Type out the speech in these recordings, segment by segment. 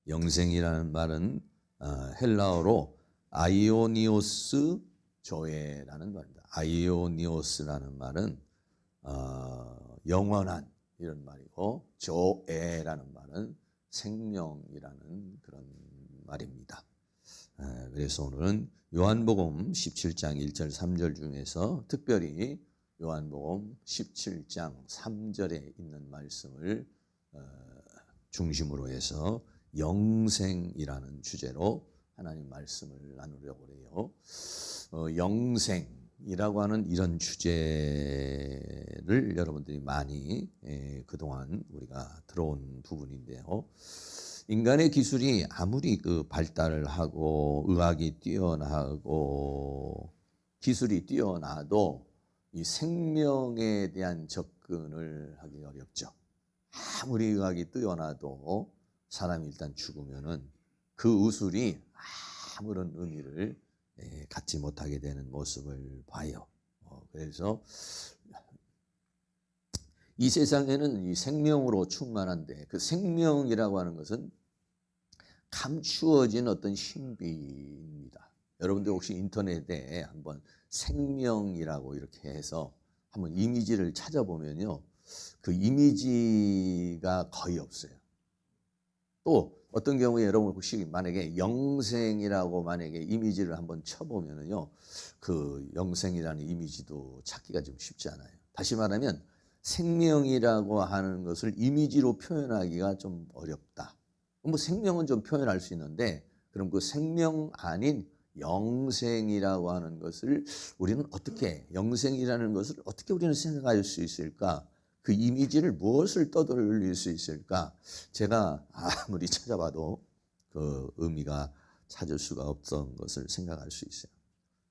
영생이라는 말은 헬라어로 아이오니오스 조에라는 말입니다. 아이오니오스라는 말은 영원한 이런 말이고, 조에라는 말은 생명이라는 그런 말입니다. 그래서 오늘은 요한복음 17장 1절 3절 중에서 특별히 요한복음 17장 3절에 있는 말씀을 중심으로 해서 영생이라는 주제로 하나님 말씀을 나누려고 해요. 영생이라고 하는 이런 주제를 여러분들이 많이 그동안 우리가 들어온 부분인데요. 인간의 기술이 아무리 발달을 하고 의학이 뛰어나고 기술이 뛰어나도 이 생명에 대한 접근을 하기 어렵죠. 아무리 의학이 뛰어나도 사람이 일단 죽으면은 그 의술이 아무런 의미를 갖지 못하게 되는 모습을 봐요. 그래서 이 세상에는 이 생명으로 충만한데, 그 생명이라고 하는 것은 감추어진 어떤 신비입니다. 여러분들 혹시 인터넷에 한번 생명이라고 이렇게 해서 한번 이미지를 찾아보면요, 그 이미지가 거의 없어요. 또 어떤 경우에 여러분 혹시 만약에 영생이라고 만약에 이미지를 한번 쳐보면요, 그 영생이라는 이미지도 찾기가 좀 쉽지 않아요. 다시 말하면 생명이라고 하는 것을 이미지로 표현하기가 좀 어렵다. 뭐 생명은 좀 표현할 수 있는데, 그럼 그 생명 아닌 영생이라고 하는 것을 우리는 어떻게, 영생이라는 것을 어떻게 우리는 생각할 수 있을까? 그 이미지를 무엇을 떠돌릴 수 있을까? 제가 아무리 찾아봐도 그 의미가 찾을 수가 없던 것을 생각할 수 있어요.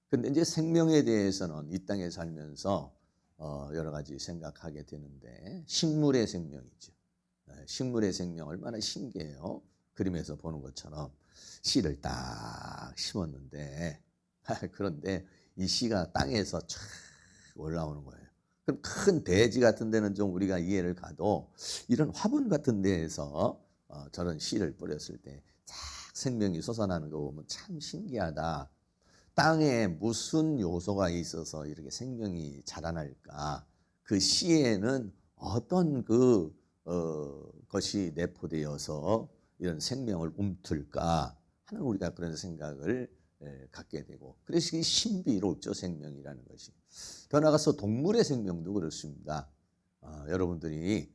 근데 이제 생명에 대해서는 이 땅에 살면서 여러 가지 생각하게 되는데, 식물의 생명이죠. 식물의 생명 얼마나 신기해요. 그림에서 보는 것처럼 씨를 딱 심었는데 그런데 이 씨가 땅에서 쫙 올라오는 거예요. 그럼 큰 대지 같은 데는 좀 우리가 이해를 가도, 이런 화분 같은 데에서 저런 씨를 뿌렸을 때 쫙 생명이 솟아나는 거 보면 참 신기하다. 땅에 무슨 요소가 있어서 이렇게 생명이 자라날까? 그 씨에는 어떤 것이 내포되어서 이런 생명을 움틀까 하는, 우리가 그런 생각을 갖게 되고, 그래서 이게 신비롭죠, 생명이라는 것이. 더 나아가서 동물의 생명도 그렇습니다. 여러분들이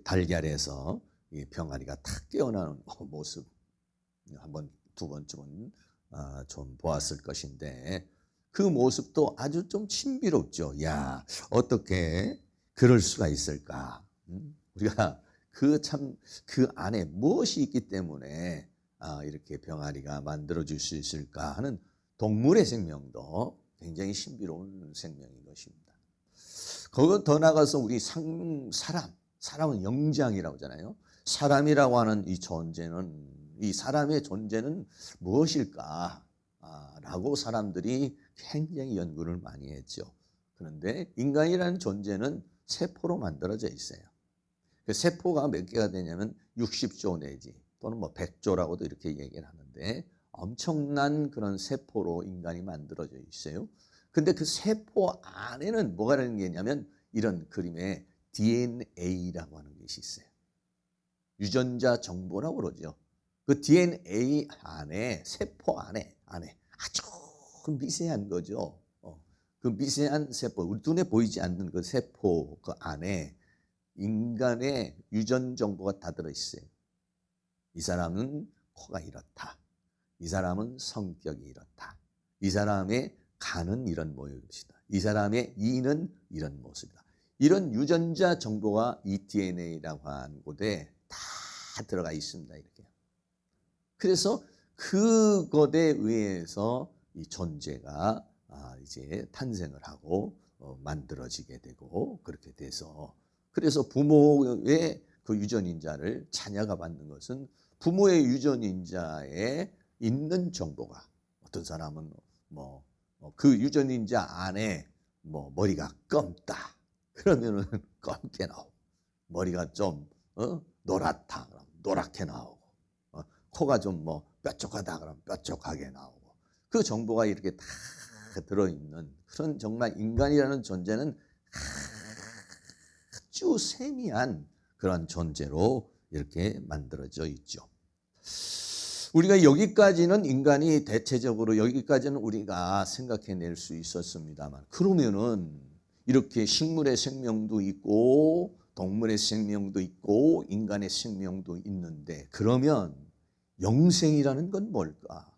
달걀에서 이 병아리가 탁 깨어나는 모습 한번 두 번쯤은 좀 보았을 것인데, 그 모습도 아주 좀 신비롭죠. 야, 어떻게 그럴 수가 있을까? 우리가 그 안에 무엇이 있기 때문에 이렇게 병아리가 만들어질 수 있을까 하는 동물의 생명도 굉장히 신비로운 생명인 것입니다. 그건 더 나가서 우리 사람은 영장이라고 하잖아요. 사람이라고 하는 이 존재는, 이 사람의 존재는 무엇일까? 라고 사람들이 굉장히 연구를 많이 했죠. 그런데 인간이라는 존재는 세포로 만들어져 있어요. 그 세포가 몇 개가 되냐면 60조 내지 또는 뭐 100조라고도 이렇게 얘기를 하는데, 엄청난 그런 세포로 인간이 만들어져 있어요. 근데 그 세포 안에는 뭐가 되는 게 있냐면, 이런 그림에 DNA라고 하는 것이 있어요. 유전자 정보라고 그러죠. 그 DNA 안에, 세포 안에 아주 미세한 거죠. 그 미세한 세포, 우리 눈에 보이지 않는 그 세포 그 안에 인간의 유전 정보가 다 들어있어요. 이 사람은 코가 이렇다. 이 사람은 성격이 이렇다. 이 사람의 간은 이런 모습이다. 이 사람의 이는 이런 모습이다. 이런 유전자 정보가 이 DNA라고 하는 곳에 다 들어가 있습니다. 이렇게. 그래서 그것에 의해서 이 존재가 이제 탄생을 하고 만들어지게 되고, 그렇게 돼서, 그래서 부모의 그 유전인자를 자녀가 받는 것은 부모의 유전인자에 있는 정보가, 어떤 사람은 그 유전인자 안에 머리가 검다 그러면은 검게 나오고, 머리가 좀 노랗다 그러면 노랗게 나오고, 코가 좀 뭐 뾰족하다 그러면 뾰족하게 나오고, 그 정보가 이렇게 다 들어있는 그런, 정말 인간이라는 존재는 아주 세미한 그런 존재로 이렇게 만들어져 있죠. 우리가 여기까지는, 인간이 대체적으로 여기까지는 우리가 생각해낼 수 있었습니다만, 그러면은 이렇게 식물의 생명도 있고 동물의 생명도 있고 인간의 생명도 있는데, 그러면 영생이라는 건 뭘까?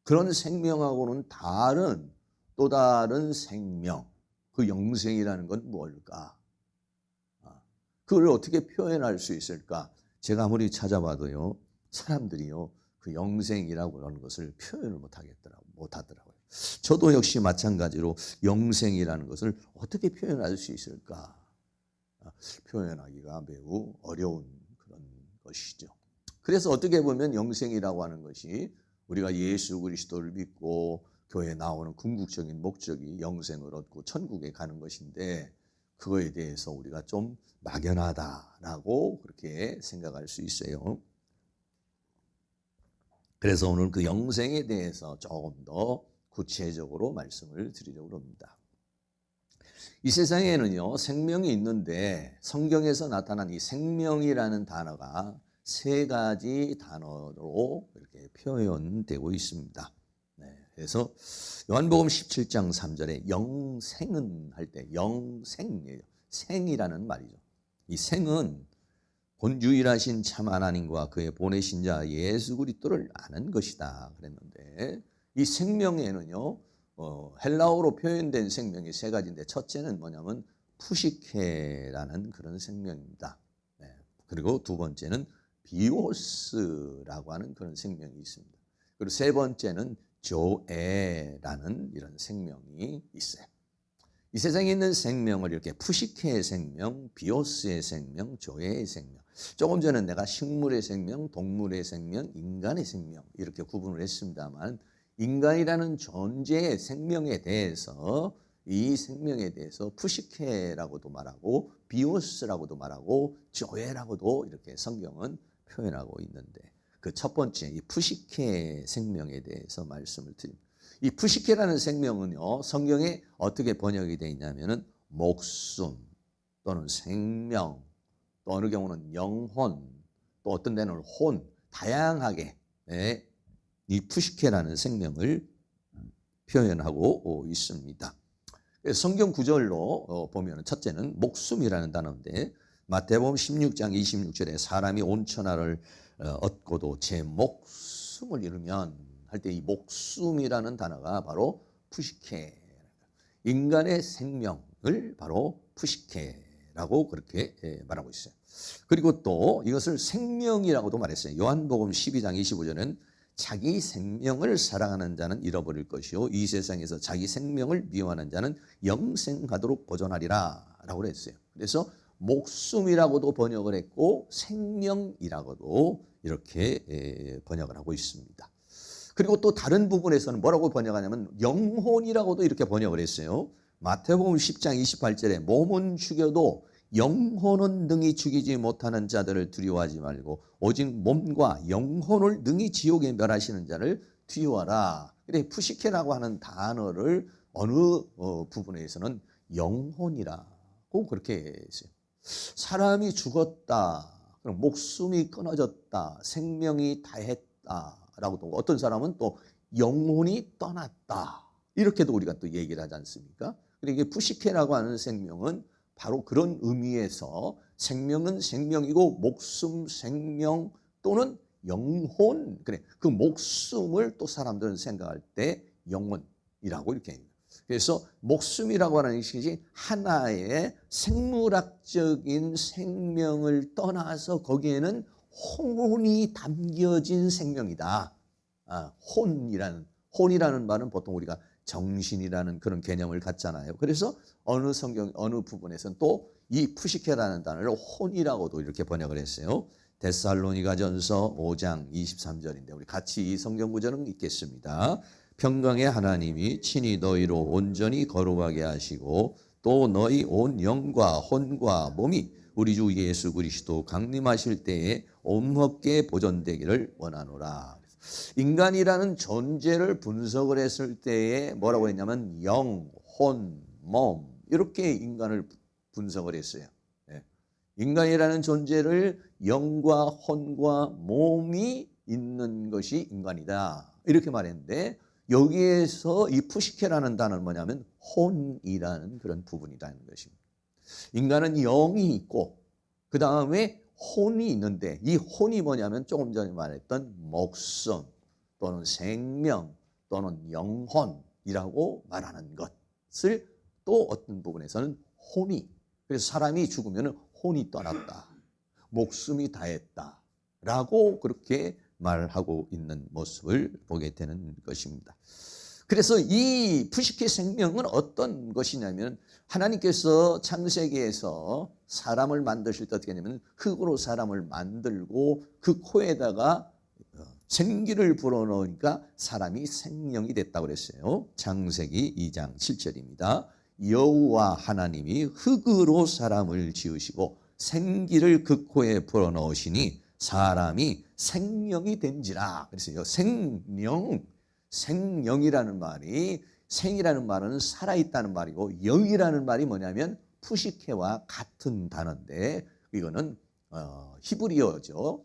그런 생명하고는 다른 또 다른 생명, 그 영생이라는 건 뭘까? 그걸 어떻게 표현할 수 있을까? 제가 아무리 찾아봐도요, 사람들이요, 그 영생이라고 하는 것을 표현을 못하더라고요. 저도 역시 마찬가지로 영생이라는 것을 어떻게 표현할 수 있을까? 표현하기가 매우 어려운 그런 것이죠. 그래서 어떻게 보면 영생이라고 하는 것이 우리가 예수 그리스도를 믿고 교회에 나오는 궁극적인 목적이 영생을 얻고 천국에 가는 것인데, 그거에 대해서 우리가 좀 막연하다라고 그렇게 생각할 수 있어요. 그래서 오늘 그 영생에 대해서 조금 더 구체적으로 말씀을 드리려고 합니다. 이 세상에는요, 생명이 있는데 성경에서 나타난 이 생명이라는 단어가 세 가지 단어로 이렇게 표현되고 있습니다. 그래서 요한복음 17장 3절에 영생은 할 때 영생이에요. 생이라는 말이죠. 이 생은 본 유일하신 참 하나님과 그의 보내신 자 예수 그리스도를 아는 것이다 그랬는데, 이 생명에는요, 헬라어로 표현된 생명이 세 가지인데, 첫째는 뭐냐면 푸시케라는 그런 생명입니다. 그리고 두 번째는 비오스라고 하는 그런 생명이 있습니다. 그리고 세 번째는 조에라는 이런 생명이 있어요. 이 세상에 있는 생명을 이렇게 푸시케의 생명, 비오스의 생명, 조에의 생명, 조금 전에 내가 식물의 생명, 동물의 생명, 인간의 생명 이렇게 구분을 했습니다만, 인간이라는 존재의 생명에 대해서, 이 생명에 대해서 푸시케라고도 말하고 비오스라고도 말하고 조에라고도 이렇게 성경은 표현하고 있는데, 그 첫 번째 이 푸시케 생명에 대해서 말씀을 드립니다. 이 푸시케라는 생명은요, 성경에 어떻게 번역이 되어 있냐면은 목숨 또는 생명, 또 어느 경우는 영혼, 또 어떤 데는 혼, 다양하게 이 푸시케라는 생명을 표현하고 있습니다. 성경 구절로 보면 첫째는 목숨이라는 단어인데, 마태복음 16장 26절에 사람이 온 천하를 얻고도 제 목숨을 잃으면 할 때, 이 목숨이라는 단어가 바로 푸시케, 인간의 생명을 바로 푸시케라고 그렇게 말하고 있어요. 그리고 또 이것을 생명이라고도 말했어요. 요한복음 12장 25절은 자기 생명을 사랑하는 자는 잃어버릴 것이요 이 세상에서 자기 생명을 미워하는 자는 영생하도록 보존하리라 라고 했어요. 그래서 목숨이라고도 번역을 했고 생명이라고도 이렇게 번역을 하고 있습니다. 그리고 또 다른 부분에서는 뭐라고 번역하냐면 영혼이라고도 이렇게 번역을 했어요. 마태복음 10장 28절에 몸은 죽여도 영혼은 능히 죽이지 못하는 자들을 두려워하지 말고 오직 몸과 영혼을 능히 지옥에 멸하시는 자를 두려워하라. 그래, 푸시케라고 하는 단어를 어느 부분에서는 영혼이라고 그렇게 했어요. 사람이 죽었다, 그럼 목숨이 끊어졌다, 생명이 다했다라고, 또 어떤 사람은 또 영혼이 떠났다 이렇게도 우리가 또 얘기를 하지 않습니까? 그러니까 이게 푸시케라고 하는 생명은 바로 그런 의미에서 생명은 생명이고 목숨, 생명 또는 영혼, 그래, 그 목숨을 또 사람들은 생각할 때 영혼이라고 이렇게 합니다. 그래서 목숨이라고 하는 것이 하나의 생물학적인 생명을 떠나서 거기에는 혼이 담겨진 생명이다. 혼이라는 말은 보통 우리가 정신이라는 그런 개념을 갖잖아요. 그래서 어느 성경 어느 부분에서는 또 이 푸시케라는 단어를 혼이라고도 이렇게 번역을 했어요. 데살로니가전서 5장 23절인데 우리 같이 이 성경 구절은 읽겠습니다. 평강의 하나님이 친히 너희로 온전히 거룩하게 하시고 또 너희 온 영과 혼과 몸이 우리 주 예수 그리스도 강림하실 때에 온헛게 보존되기를 원하노라. 인간이라는 존재를 분석을 했을 때에 뭐라고 했냐면 영, 혼, 몸 이렇게 인간을 분석을 했어요. 인간이라는 존재를 영과 혼과 몸이 있는 것이 인간이다 이렇게 말했는데, 여기에서 이 푸시케라는 단어는 뭐냐면 혼이라는 그런 부분이라는 것입니다. 인간은 영이 있고 그 다음에 혼이 있는데, 이 혼이 뭐냐면 조금 전에 말했던 목숨 또는 생명 또는 영혼이라고 말하는 것을 또 어떤 부분에서는 혼이, 그래서 사람이 죽으면 혼이 떠났다, 목숨이 다했다 라고 그렇게 말하고 있는 모습을 보게 되는 것입니다. 그래서 이 푸시케 생명은 어떤 것이냐면, 하나님께서 창세기에서 사람을 만드실 때 어떻게 하냐면 흙으로 사람을 만들고 그 코에다가 생기를 불어넣으니까 사람이 생명이 됐다고 그랬어요. 창세기 2장 7절입니다. 여호와 하나님이 흙으로 사람을 지으시고 생기를 그 코에 불어넣으시니 사람이 생명이 된지라. 그래서 생명이라는 말이, 생이라는 말은 살아있다는 말이고, 영이라는 말이 뭐냐면 푸시케와 같은 단어인데, 이거는 히브리어죠.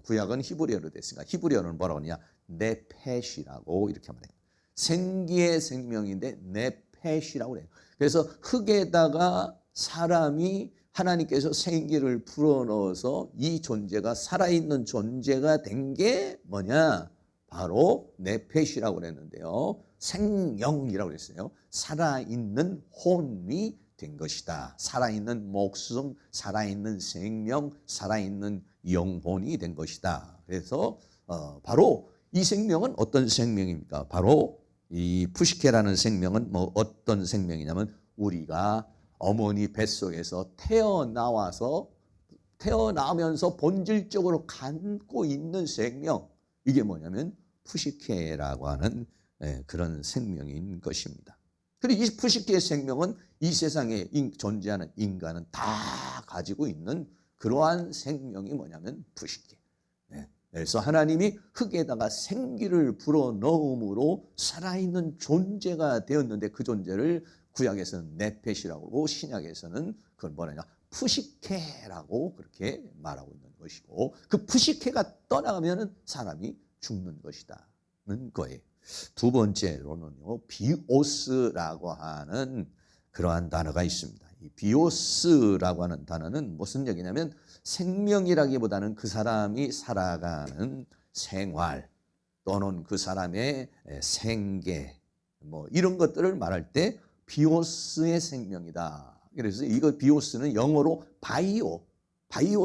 구약은 히브리어로 됐으니까 히브리어는 뭐라고 하느냐, 네펫이라고 이렇게 말해요. 생기의 생명인데 네펫이라고 그래요. 그래서 흙에다가 사람이 하나님께서 생기를 불어넣어서 이 존재가 살아있는 존재가 된 게 뭐냐, 바로 네펫이라고 그랬는데요. 생영이라고 그랬어요. 살아있는 혼이 된 것이다. 살아있는 목숨, 살아있는 생명, 살아있는 영혼이 된 것이다. 그래서 바로 이 생명은 어떤 생명입니까? 바로 이 푸시케라는 생명은 뭐 어떤 생명이냐면, 우리가 어머니 뱃속에서 태어나면서 본질적으로 갖고 있는 생명, 이게 뭐냐면 푸시케라고 하는 그런 생명인 것입니다. 그리고 이 푸시케의 생명은 이 세상에 존재하는 인간은 다 가지고 있는 그러한 생명이 뭐냐면 푸시케. 그래서 하나님이 흙에다가 생기를 불어넣음으로 살아있는 존재가 되었는데, 그 존재를 구약에서는 네펫이라고 하고 신약에서는 그걸 뭐냐면 푸시케라고 그렇게 말하고 있는 것이고, 그 푸시케가 떠나가면 사람이 죽는 것이다는 거예요. 두 번째로는요, 비오스라고 하는 그러한 단어가 있습니다. 이 비오스라고 하는 단어는 무슨 얘기냐면, 생명이라기보다는 그 사람이 살아가는 생활 또는 그 사람의 생계 뭐 이런 것들을 말할 때 비오스의 생명이다. 그래서 이거 비오스는 영어로 바이오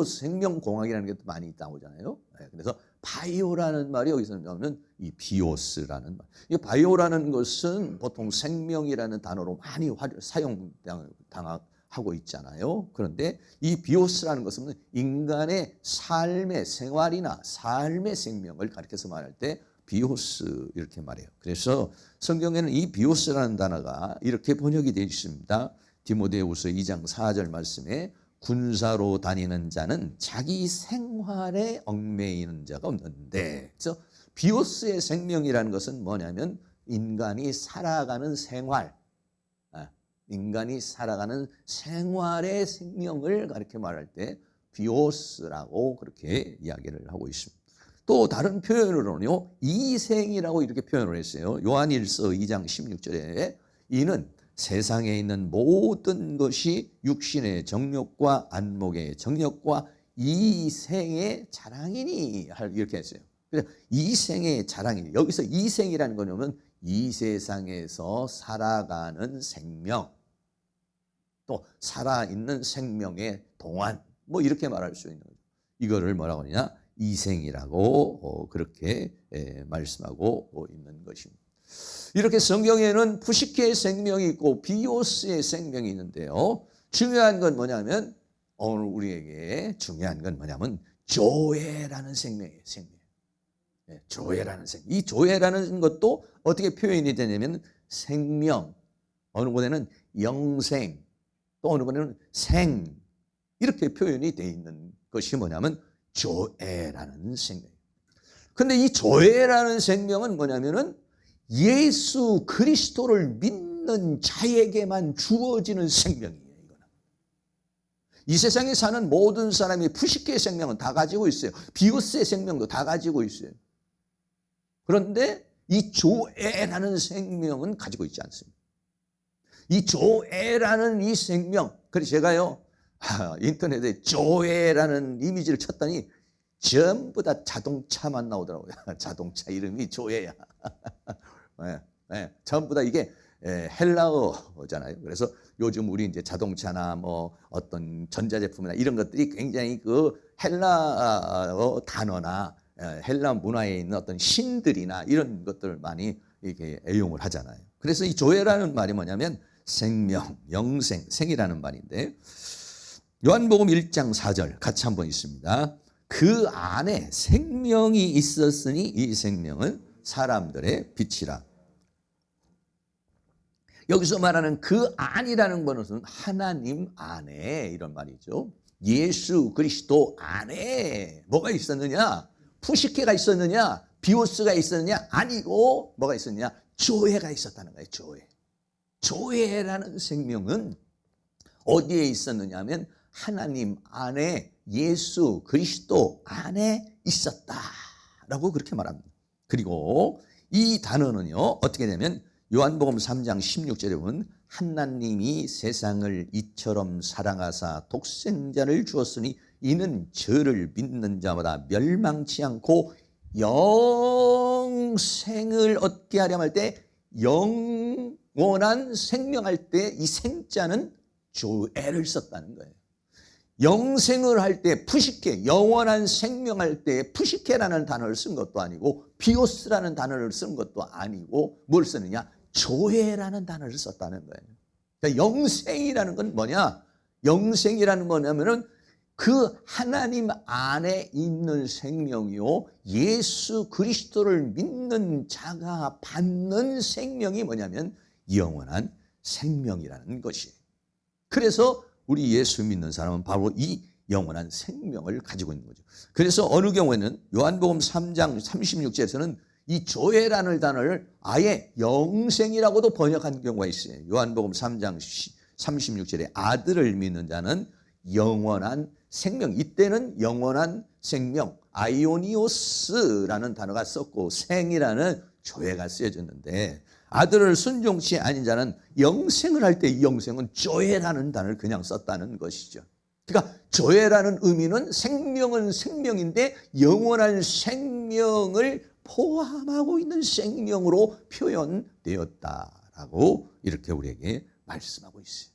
생명공학이라는 게 많이 나오잖아요. 그래서 바이오라는 말이 여기서 나오는 이 비오스라는 말. 이 바이오라는 것은 보통 생명이라는 단어로 많이 사용하고 있잖아요. 그런데 이 비오스라는 것은 인간의 삶의 생활이나 삶의 생명을 가리켜서 말할 때 비오스 이렇게 말해요. 그래서 성경에는 이 비오스라는 단어가 이렇게 번역이 되어 있습니다. 디모데후서 2장 4절 말씀에 군사로 다니는 자는 자기 생활에 얽매이는 자가 없는데, 그래서 비오스의 생명이라는 것은 뭐냐면 인간이 살아가는 생활, 인간이 살아가는 생활의 생명을 그렇게 말할 때 비오스라고 그렇게 이야기를 하고 있습니다. 또 다른 표현으로는요, 이생이라고 이렇게 표현을 했어요. 요한일서 2장 16절에 이는 세상에 있는 모든 것이 육신의 정욕과 안목의 정욕과 이생의 자랑이니 이렇게 했어요. 그래서 이생의 자랑이니, 여기서 이생이라는 거냐면 이 세상에서 살아가는 생명, 또 살아있는 생명의 동안, 뭐 이렇게 말할 수 있는 거죠. 이거를 뭐라고 하느냐, 이생이라고 그렇게 말씀하고 있는 것입니다. 이렇게 성경에는 푸시케의 생명이 있고 비오스의 생명이 있는데요, 중요한 건 뭐냐면, 오늘 우리에게 중요한 건 뭐냐면 조회라는 생명이에요. 조회라는 생명. 이 조회라는 것도 어떻게 표현이 되냐면 생명, 어느 곳에는 영생, 또 어느 번에는 생 이렇게 표현이 되어 있는 것이 뭐냐면 조회라는 생명. 근데 이 조회라는 생명은 뭐냐면은 예수 그리스도를 믿는 자에게만 주어지는 생명이에요. 이거는. 이 세상에 사는 모든 사람이 푸시케의 생명은 다 가지고 있어요. 비오스의 생명도 다 가지고 있어요. 그런데 이 조회라는 생명은 가지고 있지 않습니다. 이 조회라는 이 생명, 그래서 제가요 인터넷에 조회라는 이미지를 쳤더니 전부 다 자동차만 나오더라고요. 자동차 이름이 조회야. 네, 네, 전부 다 이게 헬라어잖아요. 그래서 요즘 우리 이제 자동차나 뭐 어떤 전자제품이나 이런 것들이 굉장히 그 헬라어 단어나 헬라 문화에 있는 어떤 신들이나 이런 것들을 많이 이렇게 애용을 하잖아요. 그래서 이 조회라는 말이 뭐냐면 생명, 영생, 생이라는 말인데 요한복음 1장 4절 같이 한번 있습니다. 그 안에 생명이 있었으니 이 생명은 사람들의 빛이라. 여기서 말하는 그 안이라는 것은 하나님 안에 이런 말이죠. 예수 그리스도 안에 뭐가 있었느냐? 푸시케가 있었느냐? 비오스가 있었느냐? 아니고 뭐가 있었느냐? 조회가 있었다는 거예요. 조회. 조회라는 생명은 어디에 있었느냐 하면 하나님 안에 예수 그리스도 안에 있었다라고 그렇게 말합니다. 그리고 이 단어는요 어떻게 되면 요한복음 3장 16절에 보면 하나님이 세상을 이처럼 사랑하사 독생자를 주었으니 이는 저를 믿는 자마다 멸망치 않고 영생을 얻게 하려 할 때 영원한 생명할 때 이 생자는 조회를 썼다는 거예요. 영생을 할 때 푸시케, 영원한 생명할 때 푸시케라는 단어를 쓴 것도 아니고 비오스라는 단어를 쓴 것도 아니고 뭘 쓰느냐? 조회라는 단어를 썼다는 거예요. 그러니까 영생이라는 건 뭐냐? 영생이라는 뭐냐면은 그 하나님 안에 있는 생명이요. 예수 그리스도를 믿는 자가 받는 생명이 뭐냐면 영원한 생명이라는 것이에요. 그래서 우리 예수 믿는 사람은 바로 이 영원한 생명을 가지고 있는 거죠. 그래서 어느 경우에는 요한복음 3장 36절에서는 이 조회라는 단어를 아예 영생이라고도 번역한 경우가 있어요. 요한복음 3장 36절에 아들을 믿는 자는 영원한 생명, 이때는 영원한 생명, 아이오니오스라는 단어가 썼고 생이라는 조회가 쓰여졌는데 아들을 순종치 아닌 자는 영생을 할 때 이 영생은 조회라는 단어를 그냥 썼다는 것이죠. 그러니까 조회라는 의미는 생명은 생명인데 영원한 생명을 포함하고 있는 생명으로 표현되었다라고 이렇게 우리에게 말씀하고 있어요.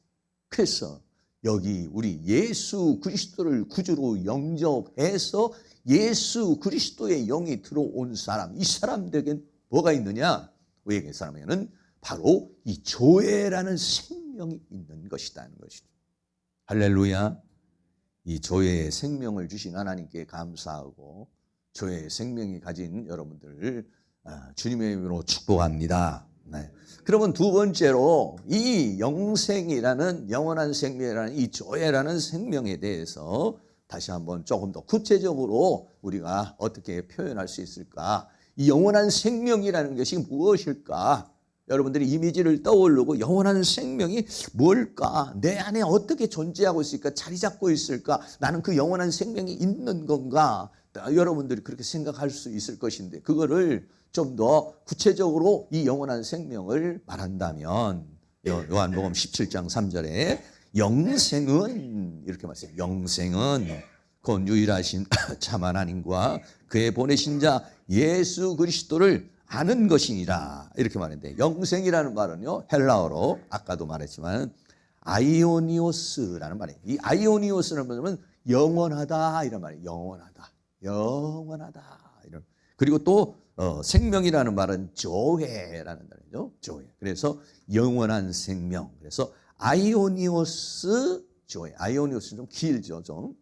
그래서 여기 우리 예수 그리스도를 구주로 영접해서 예수 그리스도의 영이 들어온 사람, 이 사람들에게 뭐가 있느냐? 우리에게 사람에게는 바로 이 조회라는 생명이 있는 것이라는 것이죠. 할렐루야. 이 조회의 생명을 주신 하나님께 감사하고 조회의 생명이 가진 여러분들을 주님의 이름으로 축복합니다. 네. 그러면 두 번째로 이 영생이라는 영원한 생명이라는 이 조회라는 생명에 대해서 다시 한번 조금 더 구체적으로 우리가 어떻게 표현할 수 있을까? 이 영원한 생명이라는 것이 무엇일까? 여러분들이 이미지를 떠오르고 영원한 생명이 뭘까? 내 안에 어떻게 존재하고 있을까? 자리 잡고 있을까? 나는 그 영원한 생명이 있는 건가? 여러분들이 그렇게 생각할 수 있을 것인데 그거를 좀 더 구체적으로 이 영원한 생명을 말한다면 요한복음 17장 3절에 영생은 이렇게 말씀해요. 영생은 곧 유일하신 참 하나님과 그의 보내신 자 예수 그리스도를 아는 것이니라 이렇게 말했는데 영생이라는 말은요 헬라어로 아까도 말했지만 아이오니오스라는 말이에요. 이 아이오니오스는 뭐냐면 영원하다 이런 말이에요. 영원하다, 영원하다 이런. 그리고 또 생명이라는 말은 조회라는 말이죠. 조회. 그래서 영원한 생명. 그래서 아이오니오스 조회. 아이오니오스는 좀 길죠, 좀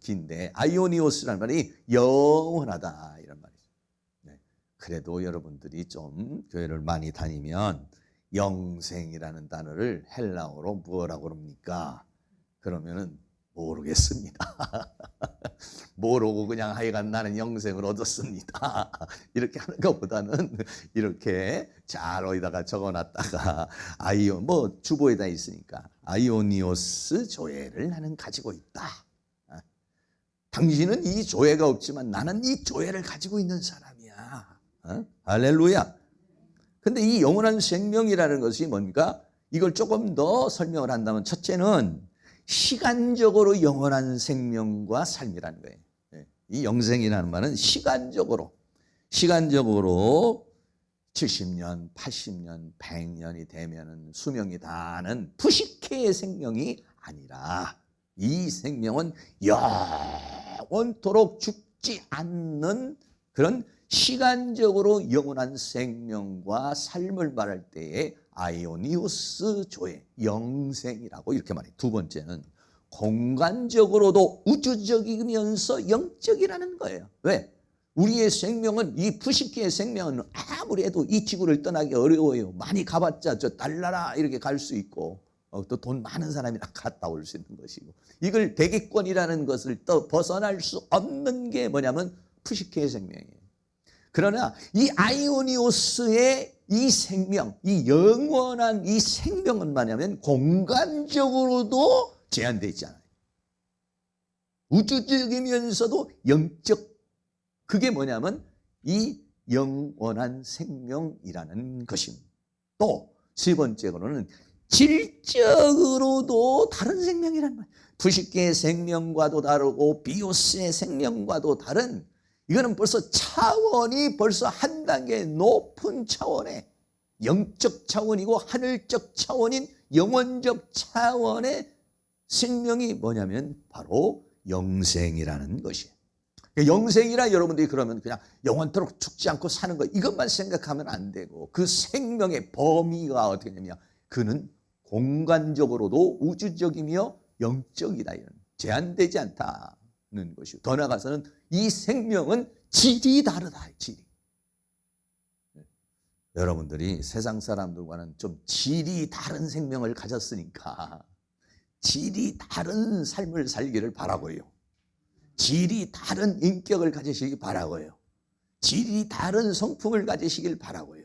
긴데 아이오니오스라는 말이 영원하다 이런 말이죠. 네. 그래도 여러분들이 좀 교회를 많이 다니면 영생이라는 단어를 헬라어로 뭐라고 그럽니까? 그러면은 모르겠습니다. 모르고 그냥 하여간 나는 영생을 얻었습니다. 이렇게 하는 것보다는 이렇게 잘 어디다가 적어놨다가 뭐 주보에다 있으니까 아이오니오스 조회를 나는 가지고 있다. 당신은 이 조회가 없지만 나는 이 조회를 가지고 있는 사람이야. 할렐루야. 근데 이 영원한 생명이라는 것이 뭔가 이걸 조금 더 설명을 한다면 첫째는 시간적으로 영원한 생명과 삶이라는 거예요. 이 영생이라는 말은 시간적으로 70년, 80년, 100년이 되면은 수명이 다하는 푸시케의 생명이 아니라 이 생명은 영원토록 죽지 않는 그런 시간적으로 영원한 생명과 삶을 말할 때에 아이오니우스 조회, 영생이라고 이렇게 말해요. 두 번째는 공간적으로도 우주적이면서 영적이라는 거예요. 왜? 우리의 생명은 이 푸시키의 생명은 아무리 해도 이 지구를 떠나기 어려워요. 많이 가봤자 저 달나라 이렇게 갈 수 있고 또 돈 많은 사람이나 갔다 올 수 있는 것이고 이걸 대기권이라는 것을 또 벗어날 수 없는 게 뭐냐면 푸시키의 생명이에요. 그러나 이 아이오니오스의 이 생명, 이 영원한 이 생명은 뭐냐면 공간적으로도 제한되어 있지 않아요. 우주적이면서도 영적, 그게 뭐냐면 이 영원한 생명이라는 것입니다. 또 세 번째로는 질적으로도 다른 생명이란 말이에요. 푸시키의 생명과도 다르고 비오스의 생명과도 다른, 이거는 벌써 차원이 벌써 한 단계 높은 차원의 영적 차원이고 하늘적 차원인 영원적 차원의 생명이 뭐냐면 바로 영생이라는 것이에요. 영생이라 여러분들이 그러면 그냥 영원토록 죽지 않고 사는 것 이것만 생각하면 안 되고 그 생명의 범위가 어떻게 되냐, 그는 공간적으로도 우주적이며 영적이다, 이런 제한되지 않다는 것이고, 더 나아가서는 이 생명은 질이 다르다. 질이, 여러분들이 세상 사람들과는 좀 질이 다른 생명을 가졌으니까 질이 다른 삶을 살기를 바라고요. 질이 다른 인격을 가지시기 바라고요. 질이 다른 성품을 가지시길 바라고요.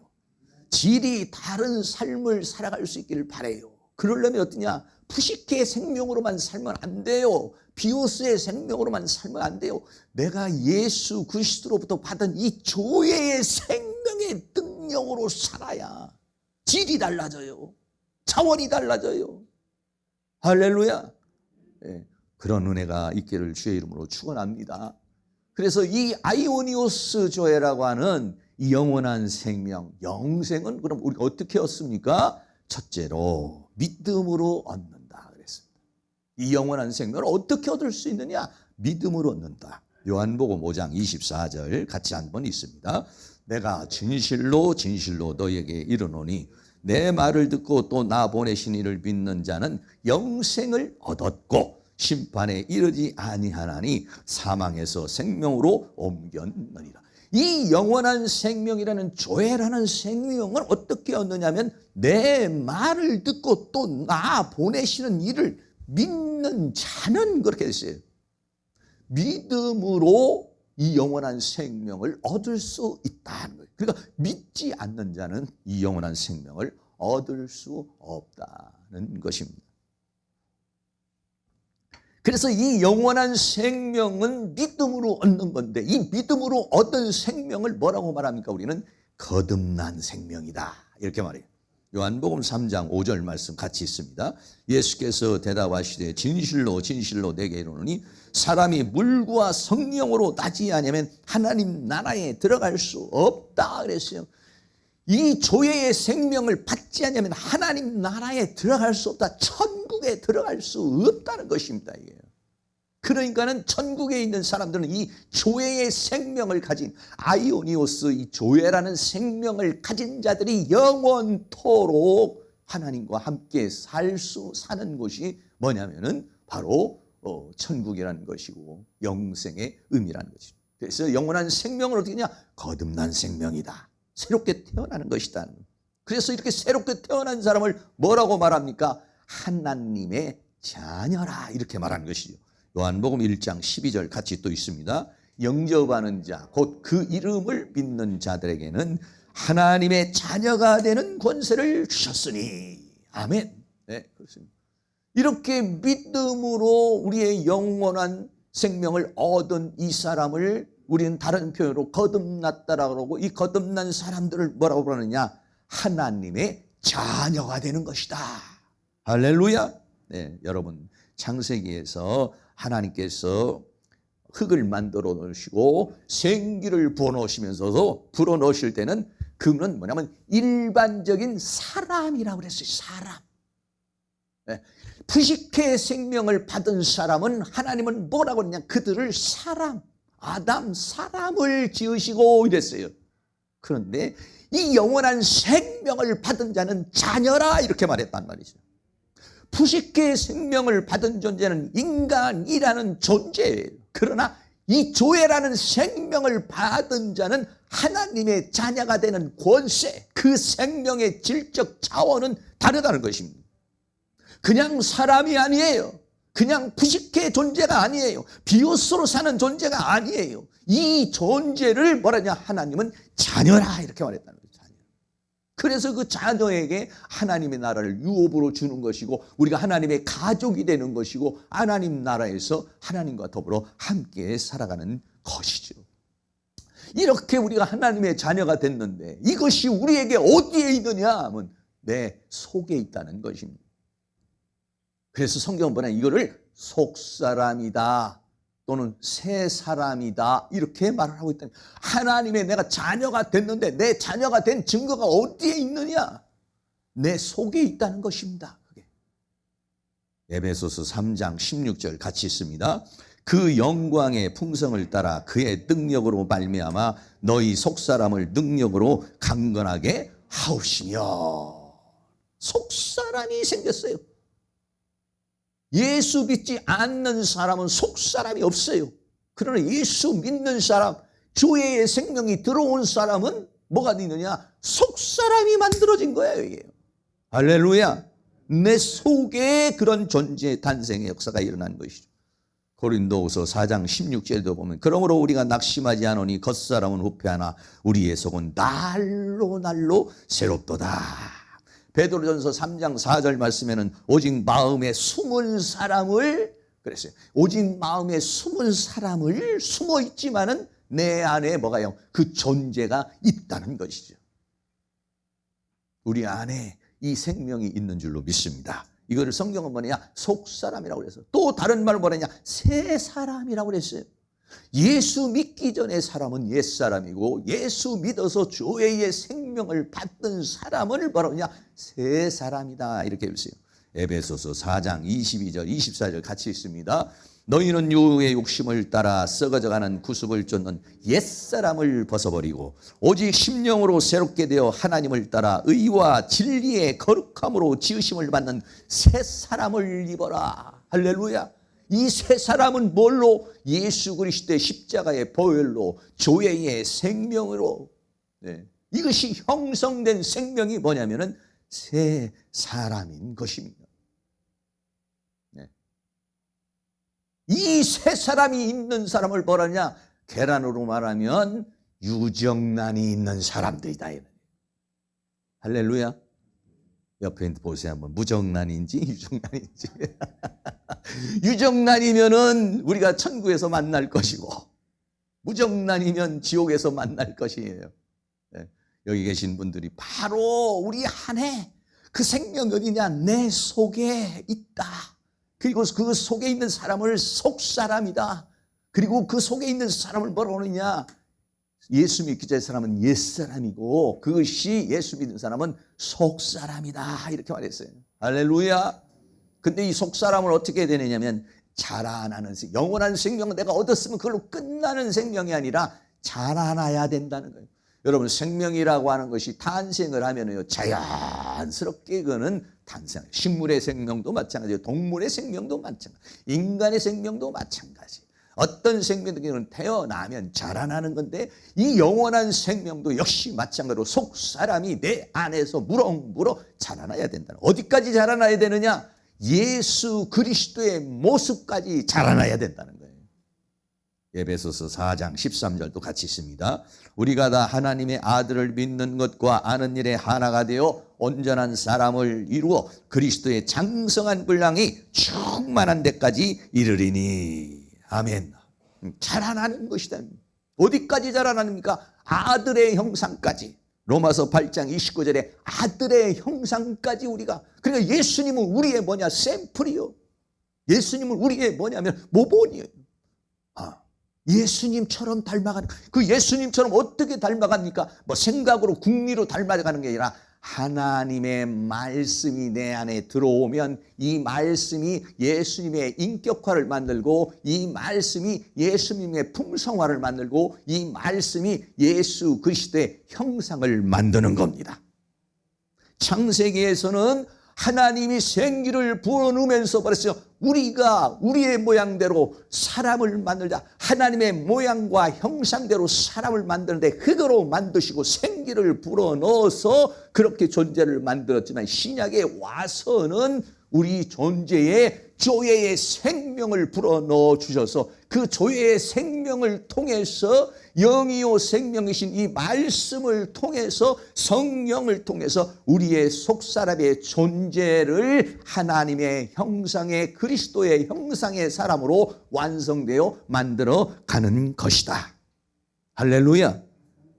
질이 다른 삶을 살아갈 수 있기를 바라요. 그러려면 어떠냐? 푸시케의 생명으로만 살면 안 돼요. 비오스의 생명으로만 살면 안 돼요. 내가 예수 그리스도로부터 받은 이 조회의 생명의 능력으로 살아야 질이 달라져요. 차원이 달라져요. 할렐루야. 네, 그런 은혜가 있기를 주의 이름으로 축원합니다. 그래서 이 아이오니오스 조회라고 하는 이 영원한 생명, 영생은 그럼 우리가 어떻게 얻습니까? 첫째로 믿음으로 얻는다 그랬습니다. 이 영원한 생명을 어떻게 얻을 수 있느냐? 믿음으로 얻는다. 요한복음 5장 24절 같이 한번 있습니다. 내가 진실로 진실로 너희에게 이르노니 내 말을 듣고 또 나 보내신 이를 믿는 자는 영생을 얻었고 심판에 이르지 아니하나니 사망에서 생명으로 옮겼느니라. 이 영원한 생명이라는 조회라는 생명을 어떻게 얻느냐면 내 말을 듣고 또 나 보내시는 이를 믿는 자는, 그렇게 됐어요. 믿음으로 이 영원한 생명을 얻을 수 있다는 거예요. 그러니까 믿지 않는 자는 이 영원한 생명을 얻을 수 없다는 것입니다. 그래서 이 영원한 생명은 믿음으로 얻는 건데, 이 믿음으로 얻은 생명을 뭐라고 말합니까? 우리는 거듭난 생명이다, 이렇게 말해요. 요한복음 3장 5절 말씀 같이 있습니다. 예수께서 대답하시되 진실로 진실로 내게 이르노니 사람이 물과 성령으로 나지 아니하면 하나님 나라에 들어갈 수 없다 그랬어요. 이 조회의 생명을 받지 않으면 하나님 나라에 들어갈 수 없다. 천국에 들어갈 수 없다는 것입니다. 이게. 그러니까는 천국에 있는 사람들은 이 조회의 생명을 가진 아이오니오스, 이 조회라는 생명을 가진 자들이 영원토록 하나님과 함께 사는 곳이 뭐냐면은 바로 천국이라는 것이고 영생의 의미라는 것이죠. 그래서 영원한 생명을 어떻게 하냐? 거듭난 생명이다. 새롭게 태어나는 것이다. 그래서 이렇게 새롭게 태어난 사람을 뭐라고 말합니까? 하나님의 자녀라 이렇게 말하는 것이죠. 요한복음 1장 12절 같이 또 있습니다. 영접하는 자 곧 그 이름을 믿는 자들에게는 하나님의 자녀가 되는 권세를 주셨으니 아멘. 네, 그렇습니다. 이렇게 믿음으로 우리의 영원한 생명을 얻은 이 사람을 우리는 다른 표현으로 거듭났다라고 그러고, 이 거듭난 사람들을 뭐라고 그러느냐? 하나님의 자녀가 되는 것이다. 할렐루야. 네, 여러분 창세기에서 하나님께서 흙을 만들어 놓으시고 생기를 부어 놓으시면서도 불어 넣으실 때는 그는 뭐냐면 일반적인 사람이라고 그랬어요. 사람. 네. 부식의 생명을 받은 사람은 하나님은 뭐라고 그러냐? 그들을 사람, 아담 사람을 지으시고 이랬어요. 그런데 이 영원한 생명을 받은 자는 자녀라 이렇게 말했단 말이죠. 부식의 생명을 받은 존재는 인간이라는 존재예요. 그러나 이 조회라는 생명을 받은 자는 하나님의 자녀가 되는 권세, 그 생명의 질적 차원은 다르다는 것입니다. 그냥 사람이 아니에요. 그냥 부식의 존재가 아니에요. 비옷으로 사는 존재가 아니에요. 이 존재를 뭐라냐? 하나님은 자녀라 이렇게 말했다는 거예요. 자녀. 그래서 그 자녀에게 하나님의 나라를 유업으로 주는 것이고, 우리가 하나님의 가족이 되는 것이고, 하나님 나라에서 하나님과 더불어 함께 살아가는 것이죠. 이렇게 우리가 하나님의 자녀가 됐는데 이것이 우리에게 어디에 있느냐 하면 내 속에 있다는 것입니다. 그래서 성경은 뭐냐? 이거를 속사람이다 또는 새 사람이다 이렇게 말을 하고 있다. 하나님의 내가 자녀가 됐는데 내 자녀가 된 증거가 어디에 있느냐? 내 속에 있다는 것입니다. 그게. 에베소서 3장 16절 같이 있습니다. 그 영광의 풍성을 따라 그의 능력으로 말미암아 너희 속사람을 능력으로 강건하게 하옵시며. 속사람이 생겼어요. 예수 믿지 않는 사람은 속사람이 없어요. 그러나 예수 믿는 사람, 주의 생명이 들어온 사람은 뭐가 있느냐? 속사람이 만들어진 거예요. 이게. 할렐루야. 내 속에 그런 존재의 단생의 역사가 일어난 것이죠. 고린도후서 4장 16절도 보면 그러므로 우리가 낙심하지 않으니 겉사람은 후패하나 우리의 속은 날로 날로 새롭도다. 베드로전서 3장 4절 말씀에는 오직 마음에 숨은 사람을 그랬어요. 오직 마음에 숨은 사람을 숨어 있지만은 내 안에 뭐가요? 그 존재가 있다는 것이죠. 우리 안에 이 생명이 있는 줄로 믿습니다. 이거를 성경은 뭐냐? 속사람이라고 그래서 또 다른 말로 뭐냐? 새 사람이라고 그랬어요. 예수 믿기 전의 사람은 옛사람이고 예수 믿어서 주의 생명을 받던 사람을 뭐라고 하냐? 새 사람이다 이렇게 했어요. 에베소서 4장 22절 24절 같이 있습니다. 너희는 유의 욕심을 따라 썩어져가는 구습을 쫓는 옛사람을 벗어버리고 오직 심령으로 새롭게 되어 하나님을 따라 의와 진리의 거룩함으로 지으심을 받는 새 사람을 입어라. 할렐루야. 이 새 사람은 뭘로? 예수 그리스도의 십자가의 보혈로 조회의 생명으로. 네. 이것이 형성된 생명이 뭐냐면은 새 사람인 것입니다. 네. 이 새 사람이 있는 사람을 뭐라냐? 계란으로 말하면 유정란이 있는 사람들이다. 할렐루야. 옆에 보세요 한번. 무정란인지 유정란인지. 유정란이면은 우리가 천국에서 만날 것이고 무정란이면 지옥에서 만날 것이에요. 네. 여기 계신 분들이 바로 우리 안에 그 생명이 어디냐? 내 속에 있다. 그리고 그 속에 있는 사람을 속사람이다. 그리고 그 속에 있는 사람을 뭐라고 하느냐? 예수 믿기 전의 사람은 옛사람이고 그것이 예수 믿는 사람은 속사람이다 이렇게 말했어요. 할렐루야. 근데 이 속사람을 어떻게 해야 되느냐면 자라나는 영원한 생명은 내가 얻었으면 그걸로 끝나는 생명이 아니라 자라나야 된다는 거예요. 여러분 생명이라고 하는 것이 탄생을 하면요 자연스럽게 그거는 탄생. 식물의 생명도 마찬가지예요. 동물의 생명도 마찬가지. 인간의 생명도 마찬가지. 어떤 생명은 태어나면 자라나는 건데 이 영원한 생명도 역시 마찬가지로 속 사람이 내 안에서 무럭무럭 자라나야 된다. 어디까지 자라나야 되느냐? 예수 그리스도의 모습까지 자라나야 된다는 거예요. 에베소서 4장 13절도 같이 있습니다. 우리가 다 하나님의 아들을 믿는 것과 아는 일에 하나가 되어 온전한 사람을 이루어 그리스도의 장성한 분량이 충만한 데까지 이르리니. 아멘. 자라나는 것이다. 어디까지 자라납니까? 아들의 형상까지. 로마서 8장 29절에 아들의 형상까지 우리가. 그러니까 예수님은 우리의 뭐냐? 샘플이요. 예수님은 우리의 뭐냐면 모본이에요. 예수님처럼 닮아가는, 그 예수님처럼 어떻게 닮아갑니까? 뭐 생각으로 궁리로 닮아가는 게 아니라 하나님의 말씀이 내 안에 들어오면 이 말씀이 예수님의 인격화를 만들고 이 말씀이 예수님의 풍성화를 만들고 이 말씀이 예수 그리스도의 형상을 만드는 겁니다. 창세기에서는 하나님이 생기를 불어넣으면서 말했어요. 우리가 우리의 모양대로 사람을 만들자. 하나님의 모양과 형상대로 사람을 만드는데 흙으로 만드시고 생기를 불어넣어서 그렇게 존재를 만들었지만 신약에 와서는 우리 존재에 조예의 생명을 불어넣어 주셔서 그 조예의 생명을 통해서 영이요 생명이신 이 말씀을 통해서 성령을 통해서 우리의 속사람의 존재를 하나님의 형상의 그리스도의 형상의 사람으로 완성되어 만들어 가는 것이다. 할렐루야.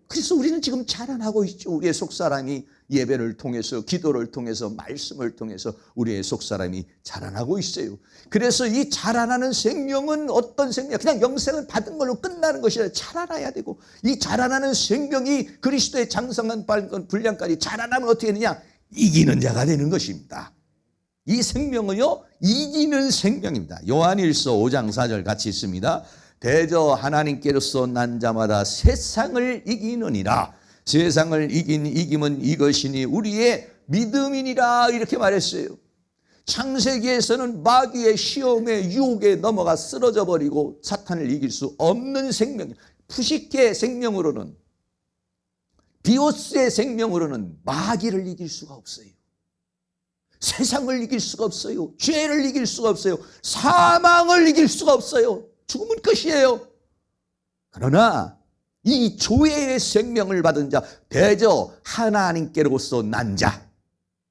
그래서 우리는 지금 자라나고 있죠. 우리의 속사람이 예배를 통해서 기도를 통해서 말씀을 통해서 우리의 속사람이 자라나고 있어요. 그래서 이 자라나는 생명은 어떤 생명? 그냥 영생을 받은 걸로 끝나는 것이 아니라 자라나야 되고 이 자라나는 생명이 그리스도의 장성한 분량까지 자라나면 어떻게 되느냐? 이기는 자가 되는 것입니다. 이 생명은요 이기는 생명입니다. 요한일서 5장 4절 같이 있습니다. 대저 하나님께로서 난 자마다 세상을 이기느니라. 세상을 이긴 이김은 이것이니 우리의 믿음이니라 이렇게 말했어요. 창세기에서는 마귀의 시험에 유혹에 넘어가 쓰러져 버리고 사탄을 이길 수 없는 생명, 푸시케의 생명으로는 비오스의 생명으로는 마귀를 이길 수가 없어요. 세상을 이길 수가 없어요. 죄를 이길 수가 없어요. 사망을 이길 수가 없어요. 죽음은 끝이에요. 그러나 이 조예의 생명을 받은 자, 대저 하나님께로서 난 자,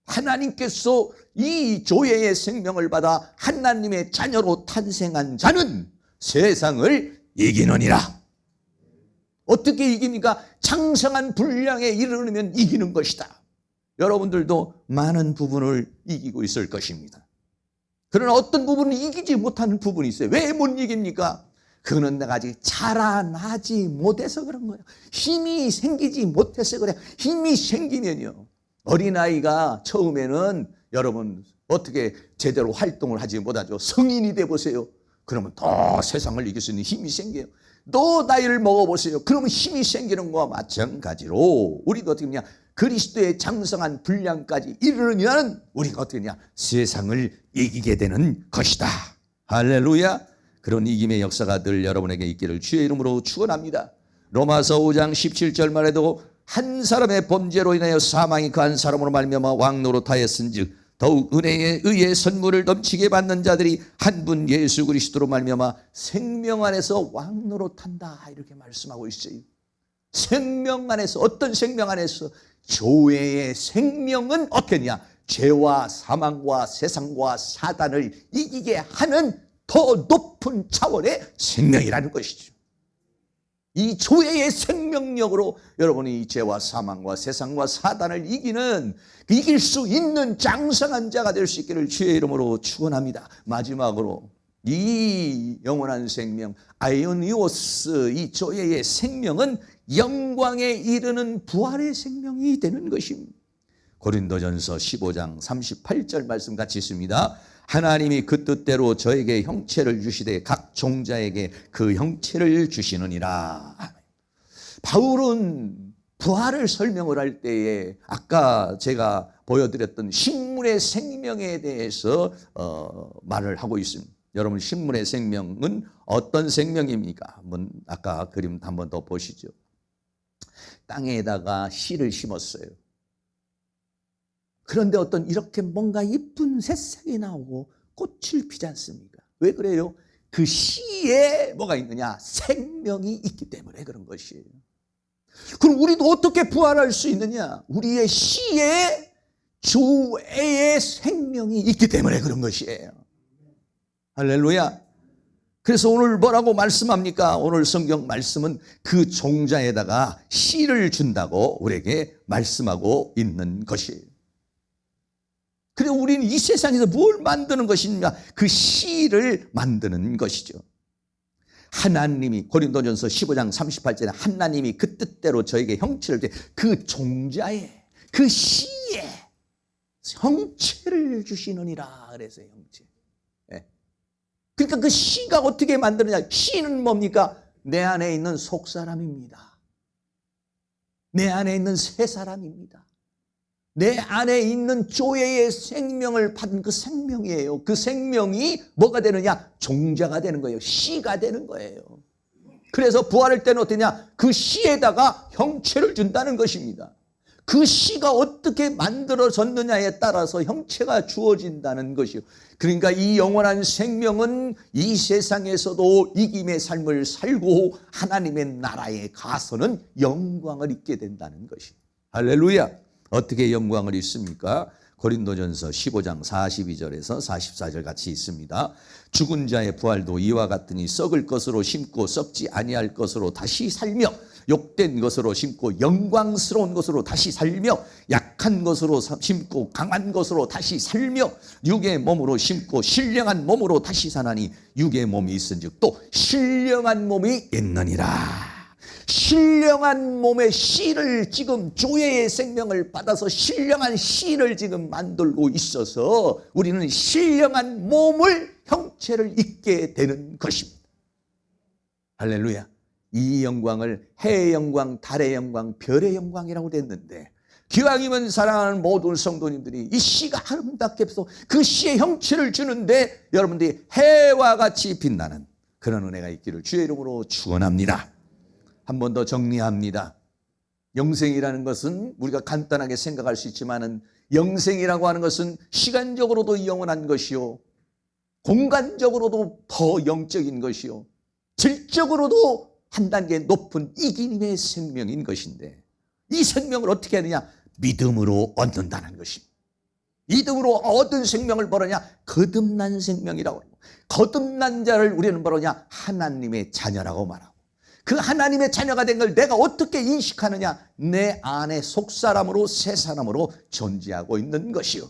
하나님께서 이 조예의 생명을 받아 하나님의 자녀로 탄생한 자는 세상을 이기느니라. 어떻게 이깁니까? 장성한 분량에 이르르면 이기는 것이다. 여러분들도 많은 부분을 이기고 있을 것입니다. 그러나 어떤 부분은 이기지 못하는 부분이 있어요. 왜 못 이깁니까? 그거는 내가 아직 자라나지 못해서 그런 거예요. 힘이 생기지 못해서 그래요. 힘이 생기면요. 어린아이가 처음에는 여러분 어떻게 제대로 활동을 하지 못하죠. 성인이 돼보세요. 그러면 더 세상을 이길 수 있는 힘이 생겨요. 또 나이를 먹어보세요. 그러면 힘이 생기는 것과 마찬가지로 우리가 어떻게 하냐. 그리스도의 장성한 분량까지 이르면 우리가 어떻게 하냐. 세상을 이기게 되는 것이다. 할렐루야. 그런 이김의 역사가 늘 여러분에게 있기를 주의 이름으로 축원합니다. 로마서 5장 17절 말에도 한 사람의 범죄로 인하여 사망이 그 한 사람으로 말미암아 왕노릇하였은즉 더욱 은혜에 의해 선물을 넘치게 받는 자들이 한 분 예수 그리스도로 말미암아 생명 안에서 왕노릇한다 이렇게 말씀하고 있어요. 생명 안에서 어떤 생명 안에서 조회의 생명은 어떻겠냐? 죄와 사망과 세상과 사단을 이기게 하는 더 높은 차원의 생명이라는 것이죠. 이 조예의 생명력으로 여러분이 죄와 사망과 세상과 사단을 이길 수 있는 장성한 자가 될 수 있기를 주의 이름으로 축원합니다. 마지막으로 이 영원한 생명 아이오니오스 이 조예의 생명은 영광에 이르는 부활의 생명이 되는 것입니다. 고린도전서 15장 38절 말씀 같이 있습니다. 하나님이 그 뜻대로 저에게 형체를 주시되 각 종자에게 그 형체를 주시느니라. 바울은 부활을 설명을 할 때에 아까 제가 보여드렸던 식물의 생명에 대해서 말을 하고 있습니다. 여러분 식물의 생명은 어떤 생명입니까? 한번 아까 그림 한 번 더 보시죠. 땅에다가 씨를 심었어요. 그런데 어떤 이렇게 뭔가 이쁜 새싹이 나오고 꽃을 피지 않습니까? 왜 그래요? 그 씨에 뭐가 있느냐? 생명이 있기 때문에 그런 것이에요. 그럼 우리도 어떻게 부활할 수 있느냐? 우리의 씨에 주의 생명이 있기 때문에 그런 것이에요. 할렐루야. 그래서 오늘 뭐라고 말씀합니까? 오늘 성경 말씀은 그 종자에다가 씨를 준다고 우리에게 말씀하고 있는 것이에요. 그리고 우리는 이 세상에서 뭘 만드는 것이냐? 그 씨를 만드는 것이죠. 하나님이 고린도전서 15장 38절에 하나님이 그 뜻대로 저에게 형체를 그 종자에 그 씨에 형체를 주시느니라 그래서 형체. 그러니까 그 씨가 어떻게 만드느냐? 씨는 뭡니까? 내 안에 있는 속사람입니다. 내 안에 있는 새사람입니다. 내 안에 있는 조예의 생명을 받은 그 생명이에요. 그 생명이 뭐가 되느냐? 종자가 되는 거예요. 씨가 되는 거예요. 그래서 부활할 때는 어떠냐? 그 씨에다가 형체를 준다는 것입니다. 그 씨가 어떻게 만들어졌느냐에 따라서 형체가 주어진다는 것이요. 그러니까 이 영원한 생명은 이 세상에서도 이김의 삶을 살고 하나님의 나라에 가서는 영광을 입게 된다는 것이요. 할렐루야. 어떻게 영광을 입습니까? 고린도전서 15장 42절에서 44절 같이 있습니다. 죽은 자의 부활도 이와 같으니 썩을 것으로 심고 썩지 아니할 것으로 다시 살며 욕된 것으로 심고 영광스러운 것으로 다시 살며 약한 것으로 심고 강한 것으로 다시 살며 육의 몸으로 심고 신령한 몸으로 다시 사나니 육의 몸이 있은즉 또 신령한 몸이 있느니라. 신령한 몸의 씨를 지금 조예의 생명을 받아서 신령한 씨를 지금 만들고 있어서 우리는 신령한 몸을 형체를 입게 되는 것입니다. 할렐루야. 이 영광을 해의 영광, 달의 영광, 별의 영광이라고 됐는데 기왕이면 사랑하는 모든 성도님들이 이 씨가 아름답게 해서 그 씨의 형체를 주는데 여러분들이 해와 같이 빛나는 그런 은혜가 있기를 주의 이름으로 축원합니다. 한 번 더 정리합니다. 영생이라는 것은 우리가 간단하게 생각할 수 있지만은 영생이라고 하는 것은 시간적으로도 영원한 것이요, 공간적으로도 더 영적인 것이요, 질적으로도 한 단계 높은 이기님의 생명인 것인데 이 생명을 어떻게 하느냐? 믿음으로 얻는다는 것입니다. 믿음으로 얻은 생명을 뭐라냐? 거듭난 생명이라고 하고, 거듭난 자를 우리는 뭐라냐? 하나님의 자녀라고 말하고, 그 하나님의 자녀가 된 걸 내가 어떻게 인식하느냐? 내 안에 속사람으로 새사람으로 존재하고 있는 것이요.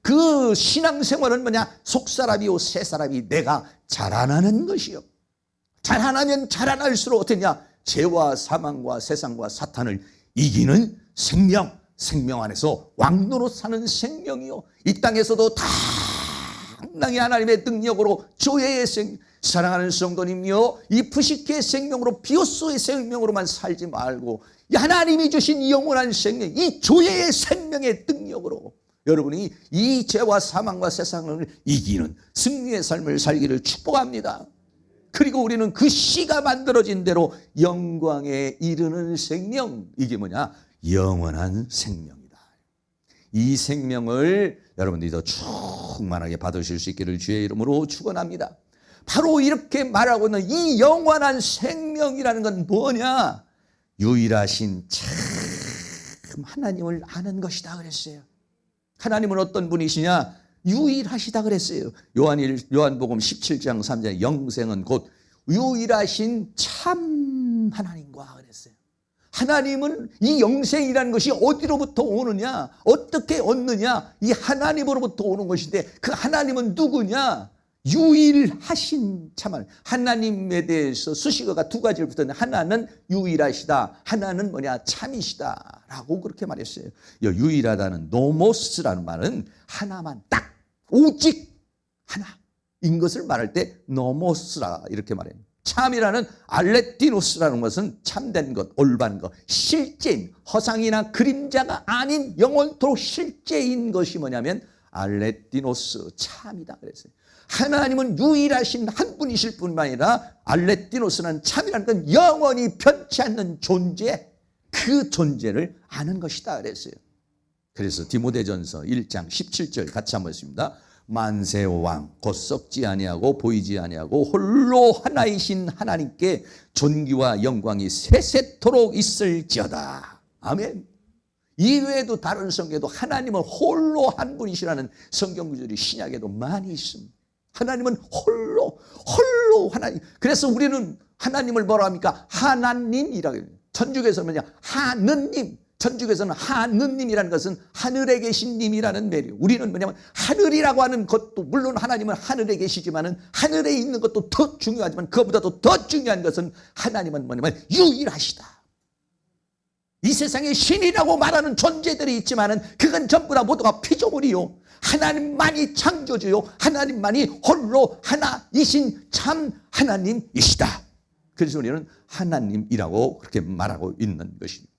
그 신앙생활은 뭐냐? 속사람이요 새사람이 내가 자라나는 것이요. 자라나면 자라날수록 어떠냐? 죄와 사망과 세상과 사탄을 이기는 생명, 생명 안에서 왕노로 사는 생명이요. 이 땅에서도 당당히 하나님의 능력으로 조예의 생명, 사랑하는 성도님이요, 이 푸시케의 생명으로 비오소의 생명으로만 살지 말고 하나님이 주신 이 영원한 생명, 이 조예의 생명의 능력으로 여러분이 이 죄와 사망과 세상을 이기는 승리의 삶을 살기를 축복합니다. 그리고 우리는 그 씨가 만들어진 대로 영광에 이르는 생명, 이게 뭐냐? 영원한 생명이다. 이 생명을 여러분들이 더 충만하게 받으실 수 있기를 주의 이름으로 축원합니다. 바로 이렇게 말하고 있는 이 영원한 생명이라는 건 뭐냐? 유일하신 참 하나님을 아는 것이다 그랬어요. 하나님은 어떤 분이시냐? 유일하시다 그랬어요. 요한복음 17장 3절 영생은 곧 유일하신 참 하나님과 그랬어요. 하나님은 이 영생이라는 것이 어디로부터 오느냐? 어떻게 얻느냐? 이 하나님으로부터 오는 것인데 그 하나님은 누구냐? 유일하신 참 하나님에 대해서 수식어가 두 가지를 붙었는데 하나는 유일하시다, 하나는 뭐냐? 참이시다 라고 그렇게 말했어요. 유일하다는 노모스라는 말은 하나만 딱 오직 하나인 것을 말할 때 노모스라 이렇게 말해요. 참이라는 알레티노스라는 것은 참된 것, 올바른 것, 실제인, 허상이나 그림자가 아닌 영원토록 실제인 것이 뭐냐면 알레티노스, 참이다 그랬어요. 하나님은 유일하신 한 분이실 뿐만 아니라 알레띠노스는 참이라는 건 영원히 변치 않는 존재, 그 존재를 아는 것이다 그랬어요. 그래서 디모데전서 1장 17절 같이 한번 읽습니다. 만세의 왕 곧 썩지 아니하고 보이지 아니하고 홀로 하나이신 하나님께 존귀와 영광이 세세토록 있을지어다. 아멘. 이외에도 다른 성경에도 하나님은 홀로 한 분이시라는 성경 구절이 신약에도 많이 있습니다. 하나님은 홀로 하나님. 그래서 우리는 하나님을 뭐라 합니까? 하나님이라고 해요. 천주교에서는 뭐냐? 하느님. 천주교에서는 하느님이라는 것은 하늘에 계신 님이라는 매력. 우리는 뭐냐면 하늘이라고 하는 것도 물론 하나님은 하늘에 계시지만은 하늘에 있는 것도 더 중요하지만 그것보다도 더 중요한 것은 하나님은 뭐냐면 유일하시다. 이 세상에 신이라고 말하는 존재들이 있지만은 그건 전부 다 모두가 피조물이요. 하나님만이 창조주요. 하나님만이 홀로 하나이신 참 하나님이시다. 그래서 우리는 하나님이라고 그렇게 말하고 있는 것입니다.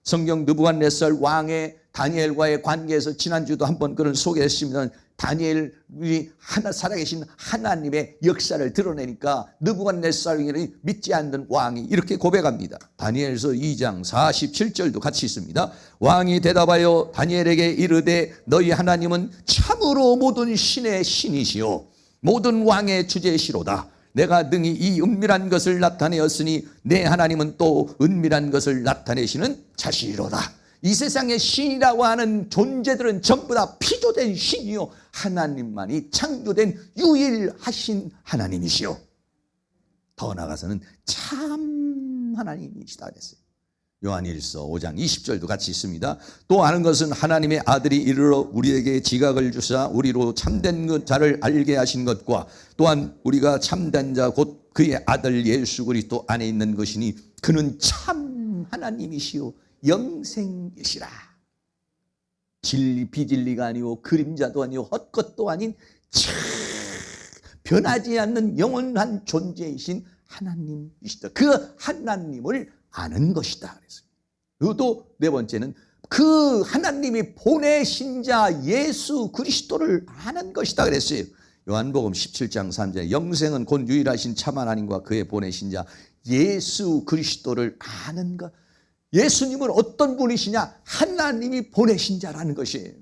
성경 느부갓네살 왕의 다니엘과의 관계에서 지난주도 한번 그런 소개했습니다. 다니엘이 살아계신 하나님의 역사를 드러내니까 느부갓네살이 믿지 않는 왕이 이렇게 고백합니다. 다니엘서 2장 47절도 같이 있습니다. 왕이 대답하여 다니엘에게 이르되 너희 하나님은 참으로 모든 신의 신이시요 모든 왕의 주제시로다. 내가 능히 이 은밀한 것을 나타내었으니 내 하나님은 또 은밀한 것을 나타내시는 자시로다. 이 세상의 신이라고 하는 존재들은 전부 다 피조된 신이요 하나님만이 창조된 유일하신 하나님이시요 더 나아가서는 참 하나님이시다 그랬어요. 요한일서 5장 20절도 같이 있습니다. 또 아는 것은 하나님의 아들이 이르러 우리에게 지각을 주사 우리로 참된 자를 알게 하신 것과 또한 우리가 참된 자 곧 그의 아들 예수 그리스도 안에 있는 것이니 그는 참 하나님이시요 영생이시라. 진리 비진리가 아니오 그림자도 아니오 헛것도 아닌 참 변하지 않는 영원한 존재이신 하나님이시다. 그 하나님을 아는 것이다 그랬어요. 그리고 또 네 번째는 그 하나님이 보내신 자 예수 그리스도를 아는 것이다 그랬어요. 요한복음 17장 3절에 영생은 곧 유일하신 참 하나님과 그의 보내신 자 예수 그리스도를 아는 것. 예수님은 어떤 분이시냐? 하나님이 보내신 자라는 것이에요.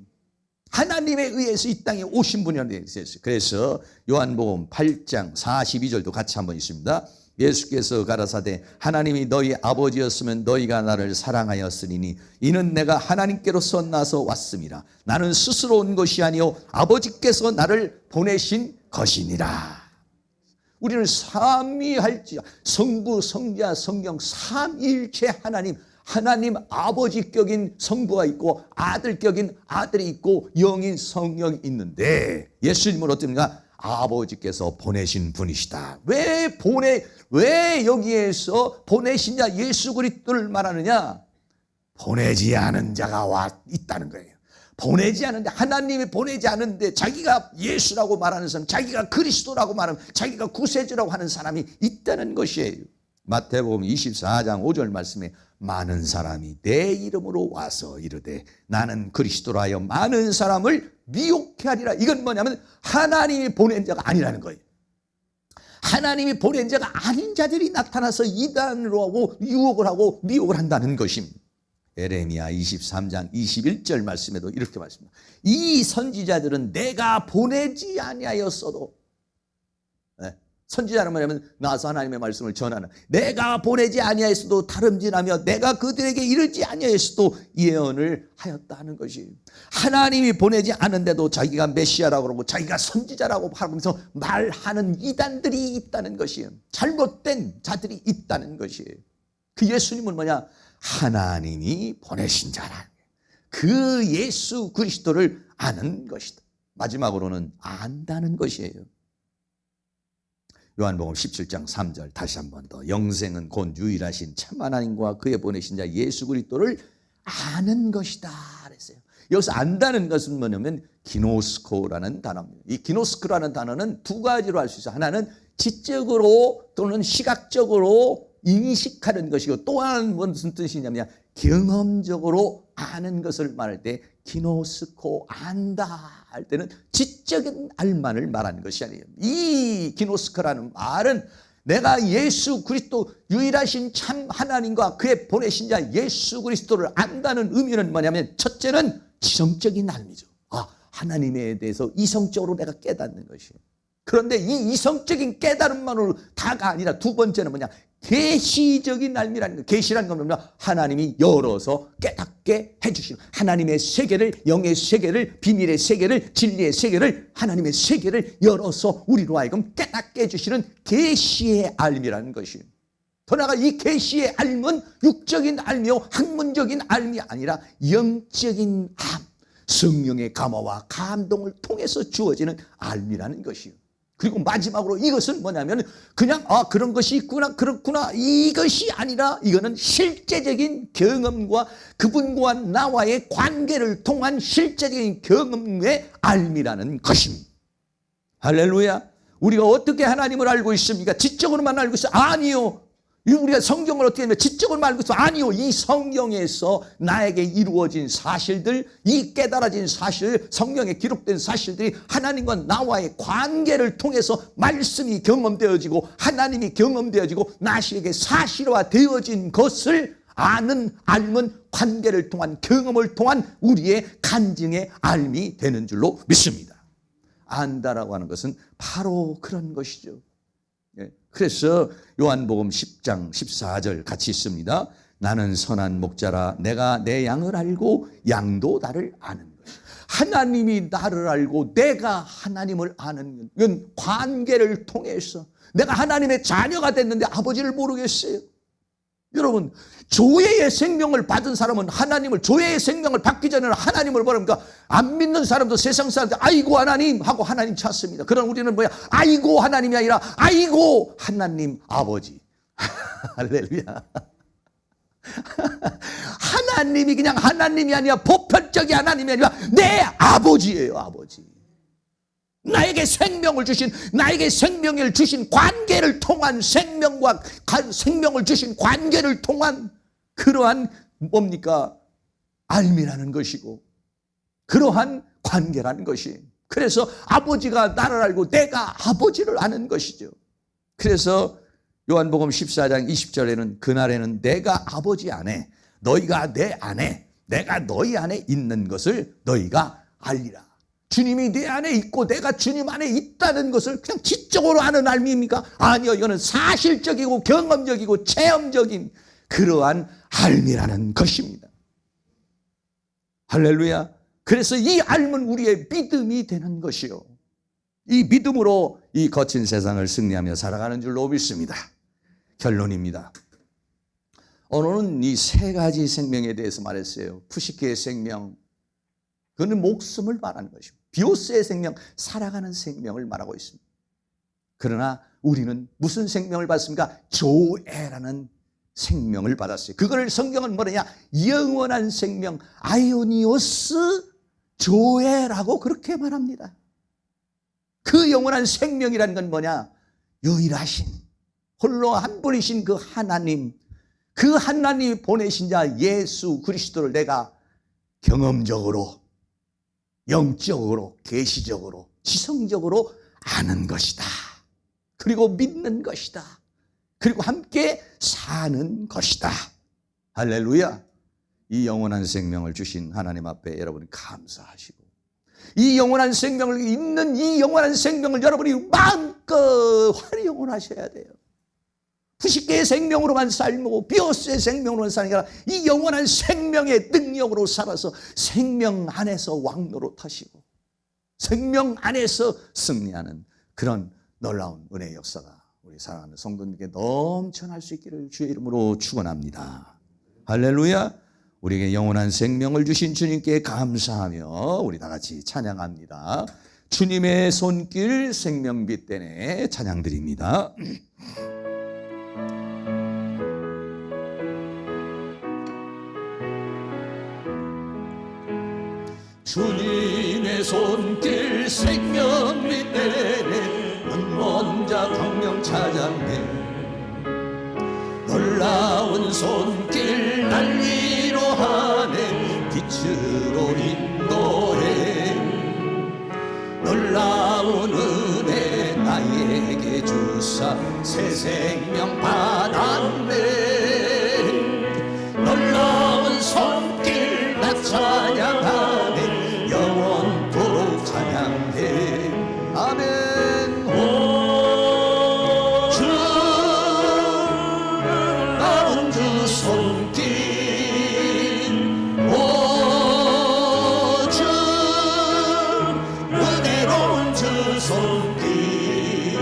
하나님에 의해서 이 땅에 오신 분이라는 데 있어요. 그래서 요한복음 8장 42절도 같이 한번 있습니다. 예수께서 가라사대 하나님이 너희 아버지였으면 너희가 나를 사랑하였으리니 이는 내가 하나님께로서 나서 왔음이라. 나는 스스로 온 것이 아니요 아버지께서 나를 보내신 것이니라. 우리는 삼위할지 성부 성자 성령 삼위일체 하나님 아버지격인 성부가 있고 아들격인 아들이 있고 영인 성령이 있는데 예수님은 어떻습니까? 아버지께서 보내신 분이시다. 왜 여기에서 보내신 자 예수 그리스도를 말하느냐? 보내지 않은 자가 있다는 거예요. 보내지 않은데 하나님이 보내지 않은데 자기가 예수라고 말하는 사람, 자기가 그리스도라고 말하면 자기가 구세주라고 하는 사람이 있다는 것이에요. 마태복음 24장 5절 말씀에 많은 사람이 내 이름으로 와서 이르되 나는 그리스도라 하여 많은 사람을 미혹해 하리라. 이건 뭐냐면 하나님이 보낸 자가 아니라는 거예요. 하나님이 보낸 자가 아닌 자들이 나타나서 이단으로 하고 유혹을 하고 미혹을 한다는 것입니다. 에레미야 23장 21절 말씀에도 이렇게 말씀합니다. 이 선지자들은 내가 보내지 아니하였어도, 선지자는 뭐냐면 나서 하나님의 말씀을 전하는, 내가 보내지 아니하였어도 다름질하며 내가 그들에게 이르지 아니하였어도 예언을 하였다는 것이, 하나님이 보내지 않은데도 자기가 메시아라고 그러고 자기가 선지자라고 하면서 말하는 이단들이 있다는 것이에요. 잘못된 자들이 있다는 것이에요. 그 예수님은 뭐냐? 하나님이 보내신 자라. 그 예수 그리스도를 아는 것이다. 마지막으로는 안다는 것이에요. 요한복음 17장 3절 다시 한 번 더, 영생은 곧 유일하신 참 하나님과 그의 보내신 자 예수 그리스도를 아는 것이다 그랬어요. 여기서 안다는 것은 뭐냐면 기노스코라는 단어입니다. 이 기노스코라는 단어는 두 가지로 알 수 있어요. 하나는 지적으로 또는 시각적으로 인식하는 것이고, 또 하나는 무슨 뜻이냐면 경험적으로 아는 것을 말할 때 기노스코 안다 할 때는 지적인 알만을 말하는 것이 아니에요. 이 기노스코라는 말은 내가 예수 그리스도 유일하신 참 하나님과 그의 보내신 자 예수 그리스도를 안다는 의미는 뭐냐면 첫째는 지성적인 알미죠. 하나님에 대해서 이성적으로 내가 깨닫는 것이에요. 그런데 이 이성적인 깨달음만으로 다가 아니라 두 번째는 뭐냐? 계시적인 알미라는 거. 계시라는 건 뭐냐? 하나님이 열어서 깨닫게 해주시는 하나님의 세계를, 영의 세계를, 비밀의 세계를, 진리의 세계를, 하나님의 세계를 열어서 우리로 하여금 깨닫게 해주시는 계시의 알미라는 것이에요. 더 나아가 이 계시의 알미는 육적인 알미요 학문적인 알미 아니라 영적인 암, 성령의 감화와 감동을 통해서 주어지는 알미라는 것이에요. 그리고 마지막으로 이것은 뭐냐면 그냥 그런 것이 있구나 그렇구나 이것이 아니라 이거는 실제적인 경험과 그분과 나와의 관계를 통한 실제적인 경험의 알미라는 것입니다. 할렐루야. 우리가 어떻게 하나님을 알고 있습니까? 지적으로만 알고 있어요? 아니요. 우리가 성경을 어떻게 하면 지적으로만 알고 있어요? 아니요. 이 성경에서 나에게 이루어진 사실들, 이 깨달아진 사실, 성경에 기록된 사실들이 하나님과 나와의 관계를 통해서 말씀이 경험되어지고 하나님이 경험되어지고 나에게 사실화되어진 것을 아는 알면 관계를 통한 경험을 통한 우리의 간증의 알미 되는 줄로 믿습니다. 안다라고 하는 것은 바로 그런 것이죠. 그래서 요한복음 10장 14절 같이 있습니다. 나는 선한 목자라 내가 내 양을 알고 양도 나를 아는 것. 하나님이 나를 알고 내가 하나님을 아는 것. 이건 관계를 통해서 내가 하나님의 자녀가 됐는데 아버지를 모르겠어요. 여러분 조회의 생명을 받은 사람은 하나님을 조회의 생명을 받기 전에는 하나님을 모릅니까? 안 믿는 사람도 세상 사람들 아이고 하나님 하고 하나님 찾습니다. 그럼 우리는 뭐야? 아이고 하나님이 아니라 아이고 하나님 아버지. 할렐루야. 하나님이 그냥 하나님이 아니라 보편적인 하나님이 아니라 내 아버지예요. 아버지. 나에게 생명을 주신 나에게 생명을 주신 관계를 통한 생명과 생명을 주신 관계를 통한 그러한 뭡니까? 알미라는 것이고 그러한 관계라는 것이. 그래서 아버지가 나를 알고 내가 아버지를 아는 것이죠. 그래서 요한복음 14장 20절에는 그날에는 내가 아버지 안에 너희가 내 안에 내가 너희 안에 있는 것을 너희가 알리라. 주님이 내 안에 있고 내가 주님 안에 있다는 것을 그냥 지적으로 아는 알미입니까? 아니요. 이거는 사실적이고 경험적이고 체험적인 그러한 알미라는 것입니다. 할렐루야. 그래서 이 알은 우리의 믿음이 되는 것이요. 이 믿음으로 이 거친 세상을 승리하며 살아가는 줄로 믿습니다. 결론입니다. 오늘은 이 세 가지 생명에 대해서 말했어요. 푸시케의 생명, 그는 목숨을 말하는 것입니다. 비오스의 생명, 살아가는 생명을 말하고 있습니다. 그러나 우리는 무슨 생명을 받습니까? 조에라는 생명을 받았어요. 그걸 성경은 뭐냐? 영원한 생명, 아이오니오스 조에라고 그렇게 말합니다. 그 영원한 생명이라는 건 뭐냐? 유일하신 홀로 한 분이신 그 하나님, 그 하나님이 보내신 자 예수 그리스도를 내가 경험적으로, 영적으로, 계시적으로, 지성적으로 아는 것이다. 그리고 믿는 것이다. 그리고 함께 사는 것이다. 할렐루야. 이 영원한 생명을 주신 하나님 앞에 여러분이 감사하시고 이 영원한 생명을 있는 이 영원한 생명을 여러분이 마음껏 활용을 하셔야 돼요. 푸시케의 생명으로만 살고 비오스의 생명으로만 사는 게 아니라 이 영원한 생명의 능력으로 살아서 생명 안에서 왕노릇하시고 생명 안에서 승리하는 그런 놀라운 은혜의 역사가 우리 사랑하는 성도님께 넘쳐날 수 있기를 주의 이름으로 축원합니다. 할렐루야. 우리에게 영원한 생명을 주신 주님께 감사하며 우리 다 같이 찬양합니다. 주님의 손길 생명빛 대내 찬양드립니다. 주님의 손길 생명빛 대내 눈먼 자 광명 찾았네. 놀라운 손길 날 위로하네. 빛으로 인도해 놀라운 은혜 나에게 주사 새 생명 받았네 놀라운 손길 나 찬양하네 영원토록 찬양해 아멘 주 놀라운 주 손길 주 은혜로운 주 손길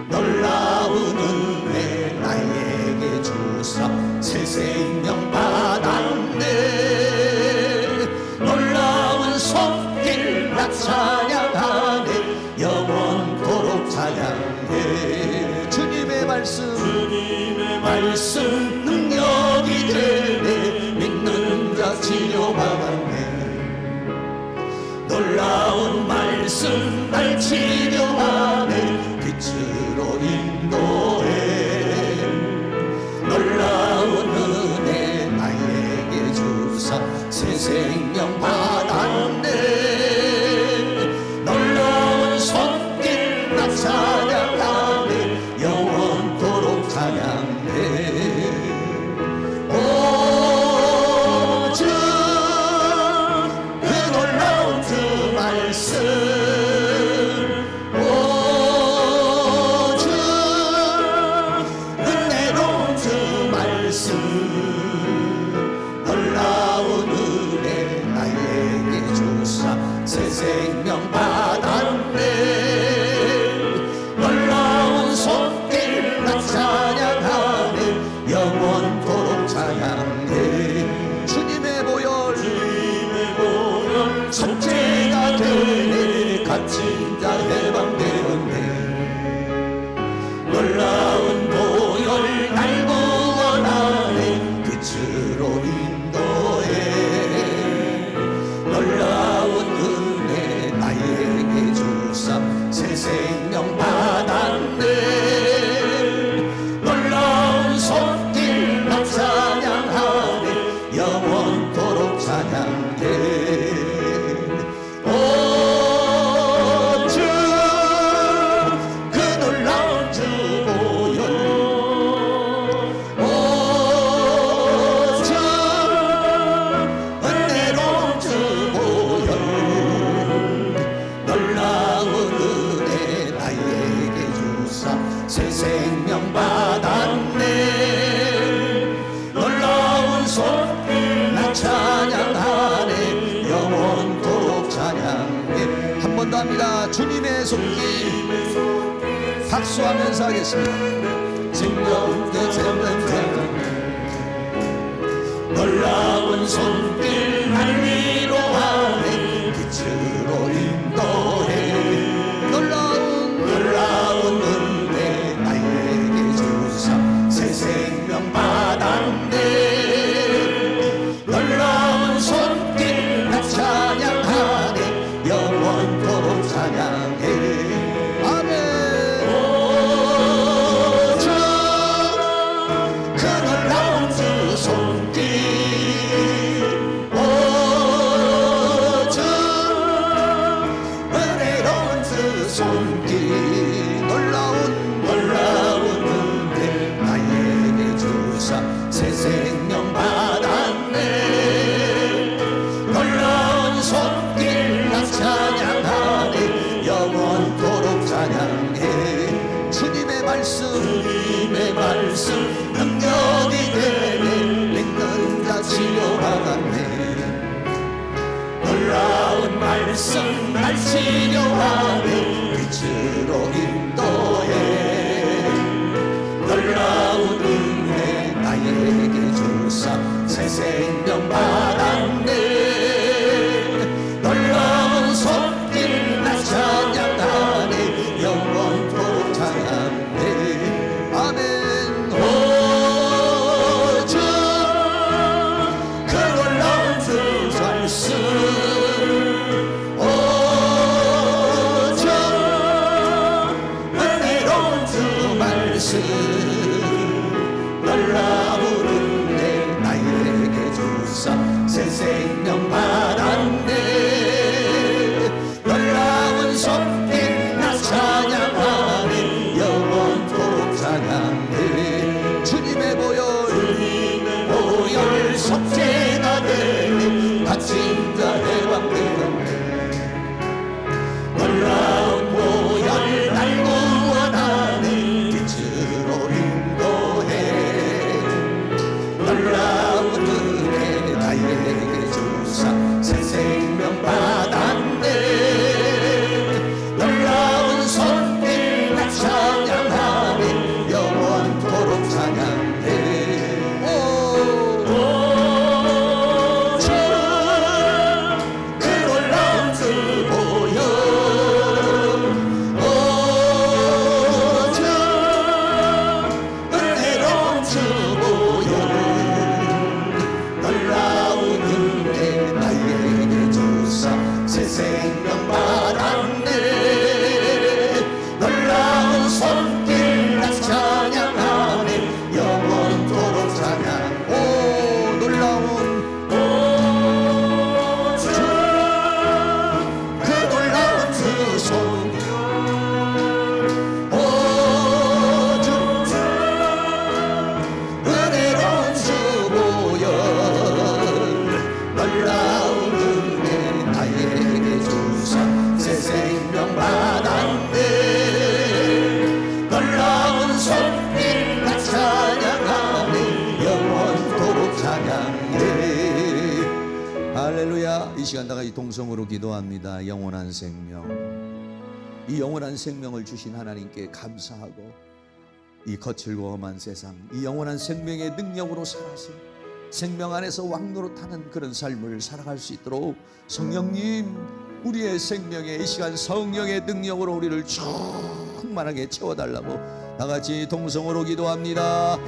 놀라운 은혜 나에게 주사 새 생명 받았네 놀라운 손길 나 찬양하네 영원토록 찬양해 주님의 말씀 능력이 되네 믿는 자 치료받았네 놀라운 말씀 날 치료하네 빛으로 인도해 놀라운 은혜 나에게 주사 새 생명 받았네 놀라운 손길 나 찬양하네 영원토록 찬양해 오주 그 놀라운 주 말씀 오주 은혜로운 주 말씀 놀라운 은혜 나에게 주사 새 생명 받았네 놀라운 손길 나 찬양하네 영원토록 찬양해 주님의 보혈 속죄가 되네 갇힌 자 해방되었네 놀라운 보혈 날 구원하네 빛으로 인도해 놀라운 은혜 나에게 주사 새 생명 받았네 놀라운 손길 나 찬양하네 영원토록 찬양해 오주 그 놀라운 주 보혈 오주 은혜로운 주 보혈 놀라운 은혜 나에게 주사 새 생명 받았네 놀라운 손길 나 찬양하네 영원토록 찬양해 한 번 더 합니다 주님의 손길 박수하면서 하겠습니다 징거운 듯 놀라운 손길 날 위로하네 빛으로 인도해 놀라운 은혜 나에게 주사 새 생명 받았네 놀라운 손길 나 찬양하네 영원토록 찬양해 아멘 오주 그 놀라운 주 손길 오주 은혜로운 주 손길 놀라운 은혜 나에게 주사 새 생명 받았네 놀라운 손길 나 찬양하네 영원토록 찬양해 주님의 말씀 능력이 되네 믿는 자 치료받았네 놀라운 말씀 날 치료하네 빛으로 인도해 놀라운 은혜 나에게 주사 새 생명 받았네 놀라운 손길 나 찬양하네 영원토록 찬양해 아멘 오주 그 놀라운 주 말씀 오주 은혜로운 주 말씀 놀라운 은혜 나에게 주사 새 생명 이 시간 다 같이 동성으로 기도합니다. 영원한 생명, 이 영원한 생명을 주신 하나님께 감사하고, 이 거칠고 험한 세상, 이 영원한 생명의 능력으로 살아서 생명 안에서 왕노릇하는 그런 삶을 살아갈 수 있도록 성령님, 우리의 생명에 이 시간 성령의 능력으로 우리를 충만하게 채워달라고 다같이 동성으로 기도합니다.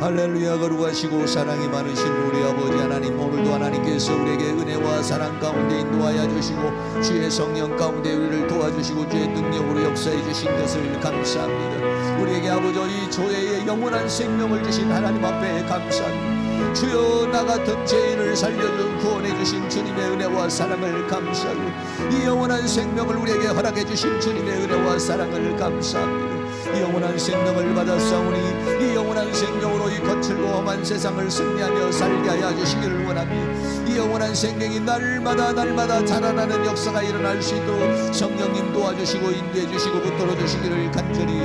할렐루야. 거룩하시고 사랑이 많으신 우리 아버지 하나님, 오늘도 하나님께서 우리에게 은혜와 사랑 가운데 인도하여 주시고 주의 성령 가운데 우리를 도와주시고 주의 능력으로 역사해 주신 것을 감사합니다. 우리에게 아버지 이 조회의 영원한 생명을 주신 하나님 앞에 감사합니다. 주여, 나 같은 죄인을 살려주 구원해 주신 주님의 은혜와 사랑을 감사하고, 이 영원한 생명을 우리에게 허락해 주신 주님의 은혜와 사랑을 감사합니다. 이 영원한 생명을 받았사오니 이 영원한 생명으로 이 거칠고 험한 세상을 승리하며 살게 하여 주시기를 원합니다. 이 영원한 생명이 날마다 자라나는 역사가 일어날 수 있도록 성령님 도와주시고 인도해 주시고 붙들어 주시기를 간절히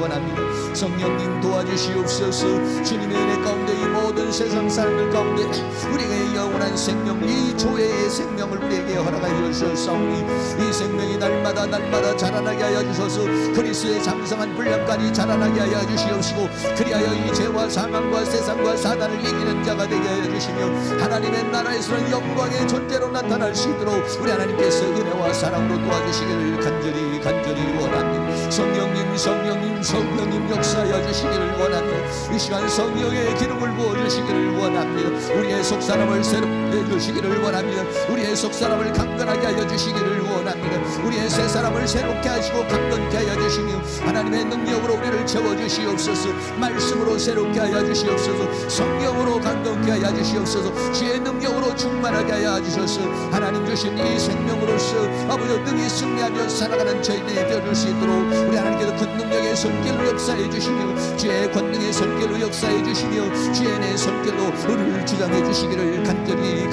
원합니다. 성령님 도와주시옵소서. 주님의 은혜 가운데 이 모든 세상 사람들 가운데 우리에게 영원한 생명, 이 조회의 생명을 우리에게 허락하여 주셨사오니 이 생명이 날마다 자라나게 하여 주셔서 그리스도의 장성한 분량까지 자라나게 하여 주시옵시고, 그리하여 이 죄와 사망과 세상과 사단을 이기는 자가 되게 하여 주시며 하나님의 나라에서는 영광의 존재로 나타날 수 있도록 우리 하나님께서 은혜와 사랑으로 도와주시기를 간절히 원합니다. 성령님 역사하여 주시기를 원합니다. 이 시간 성령의 기름을 부어주시기를 원합니다. 우리의 속사람을 새롭게 해주시기를 원합니다. 우리의 속사람을 강건하게 하여 주시기를 원합니다. 우리의 새사람을 새롭게 하시고 강건케 하여 주시며 하나님의 능력으로 우리를 채워주시옵소서. 말씀으로 새롭게 하여 주시옵소서. 성령으로 강건케 하여 주시옵소서. 주의 능력으로 충만하게 하여 주셔서 하나님 주신 이 생명으로서 아버지 능히 승리하며 살아가는 저희들이 되어줄 수 있도록 우리 하나님께서 큰 능력의 손길로 역사해 주시며 주의 권능의 손길로 역사해 주시며 주의 내 손길로 우리를 주장해 주시기를 간절히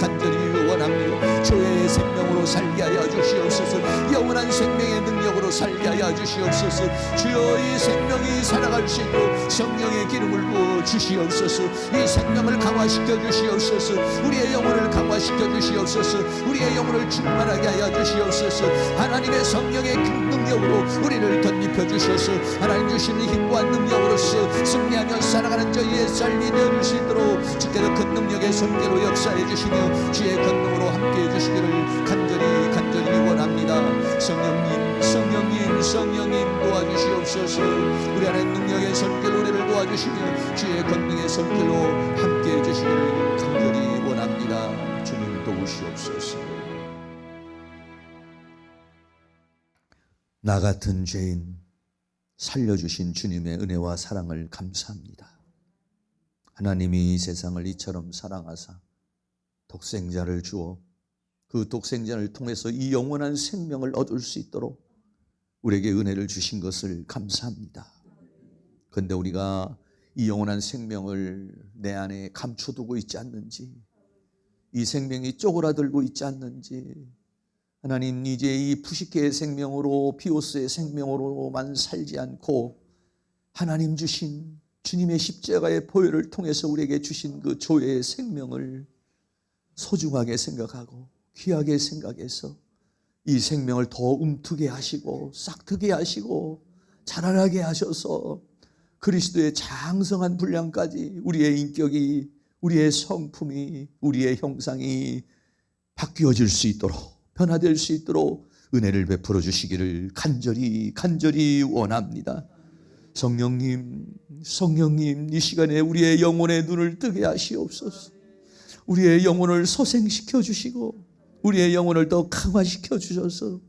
원합니다. 주의 생명으로 살게 하여 주시옵소서. 영원한 생명의 능력으로 살게 하여 주시옵소서. 주여, 이 생명이 살아갈 수 있도록 성령의 기름을 부어 주시옵소서. 이 생명을 강화시켜 주시옵소서. 우리의 영혼을 강화시켜 주시옵소서. 우리의 영혼을 충만하게 하여 주시옵소서. 하나님의 성령의 능력으로 우리를 덧입혀 주셔서 하나님 주시는 힘과 능력으로서 승리하며 살아가는 저희의 삶이 되어줄 수 있도록 주께서 큰 능력의 손길로 역사해 주시며 주의 권능으로 함께해 주시기를 간절히 원합니다. 성령님 도와주시옵소서. 우리 하나님 능력의 손길로 우리를 도와주시며 주의 권능의 손길로 함께해 주시기를 간절히 원합니다. 주님 도우시옵소서. 나 같은 죄인 살려주신 주님의 은혜와 사랑을 감사합니다. 하나님이 이 세상을 이처럼 사랑하사 독생자를 주어 그 독생자를 통해서 이 영원한 생명을 얻을 수 있도록 우리에게 은혜를 주신 것을 감사합니다. 그런데 우리가 이 영원한 생명을 내 안에 감춰두고 있지 않는지, 이 생명이 쪼그라들고 있지 않는지, 하나님 이제 이 푸시케의 생명으로, 피오스의 생명으로만 살지 않고 하나님 주신 주님의 십자가의 보혈을 통해서 우리에게 주신 그 조회의 생명을 소중하게 생각하고 귀하게 생각해서 이 생명을 더 움트게 하시고 싹트게 하시고 자라나게 하셔서 그리스도의 장성한 분량까지 우리의 인격이, 우리의 성품이, 우리의 형상이 바뀌어질 수 있도록, 변화될 수 있도록 은혜를 베풀어 주시기를 간절히 원합니다. 성령님 이 시간에 우리의 영혼의 눈을 뜨게 하시옵소서. 우리의 영혼을 소생시켜 주시고 우리의 영혼을 더 강화시켜 주셔서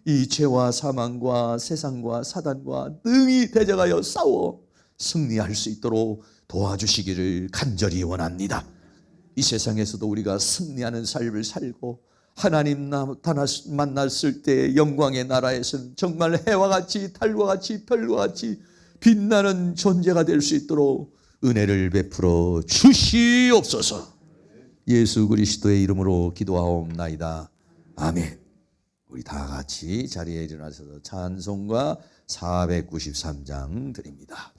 이 죄와 사망과 세상과 사단과 능히 대적하여 싸워 승리할 수 있도록 도와주시기를 간절히 원합니다. 이 세상에서도 우리가 승리하는 삶을 살고 하나님 만났을 때 영광의 나라에서는 정말 해와 같이 달과 같이 별과 같이 빛나는 존재가 될 수 있도록 은혜를 베풀어 주시옵소서. 예수 그리스도의 이름으로 기도하옵나이다. 아멘. 우리 다 같이 자리에 일어나셔서 찬송가 493장 드립니다.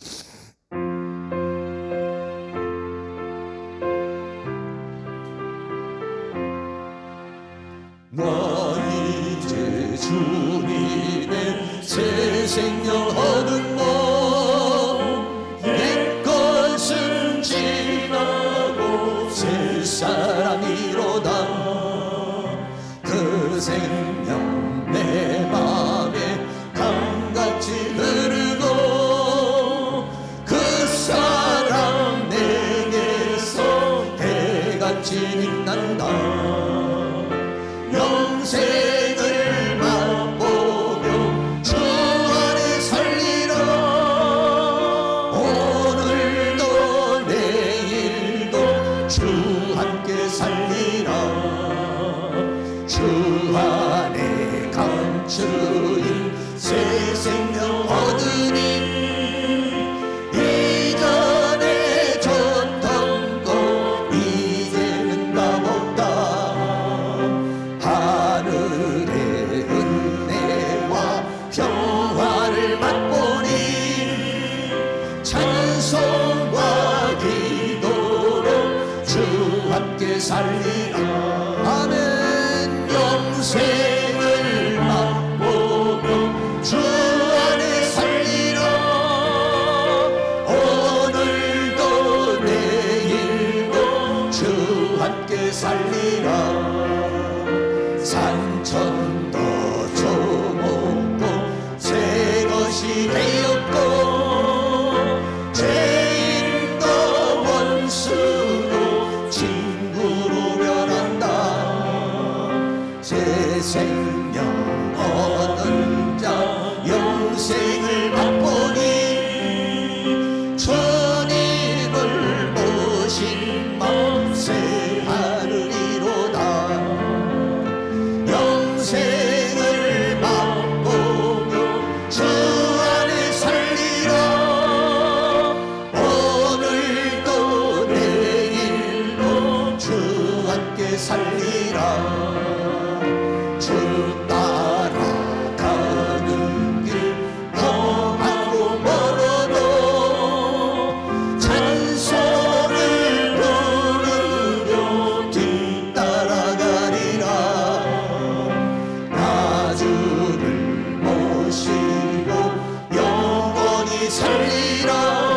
주님의 새 생명 얻은 몸 옛것은 지나고 새 사람이로다 그 생명 내 맘에 강같이 흐르고 그 사랑 내게서 해같이 빛난다 영생을 맛보며 주 안에 살리라 오늘도 내일도 주 함께 살리라 주 안에 감추인 새 생명 얻으니 이전에 줬던 것 이제는 값없다 하늘의 은혜와 평화를 맛보니 찬송과 기도로 주 함께 살리라 아멘 영생을 맛보며 주 안에 살리라 오늘도 내일도 주 함께 살리라 산천도 조목도 새 것이 되었고 죄인도 원수도 친구로 변한다 새 생명 얻은 자 영생을 맛보니 주님을 모신 마음 새 하늘이로다 영생을 맛보며 주 안에 살리라 오늘도 내일도 주 함께 살리라 주 따라가는 길 험하고 멀어도 찬송을 부르며 뒤따라가리라 나 주를 모시고 영원히 살리라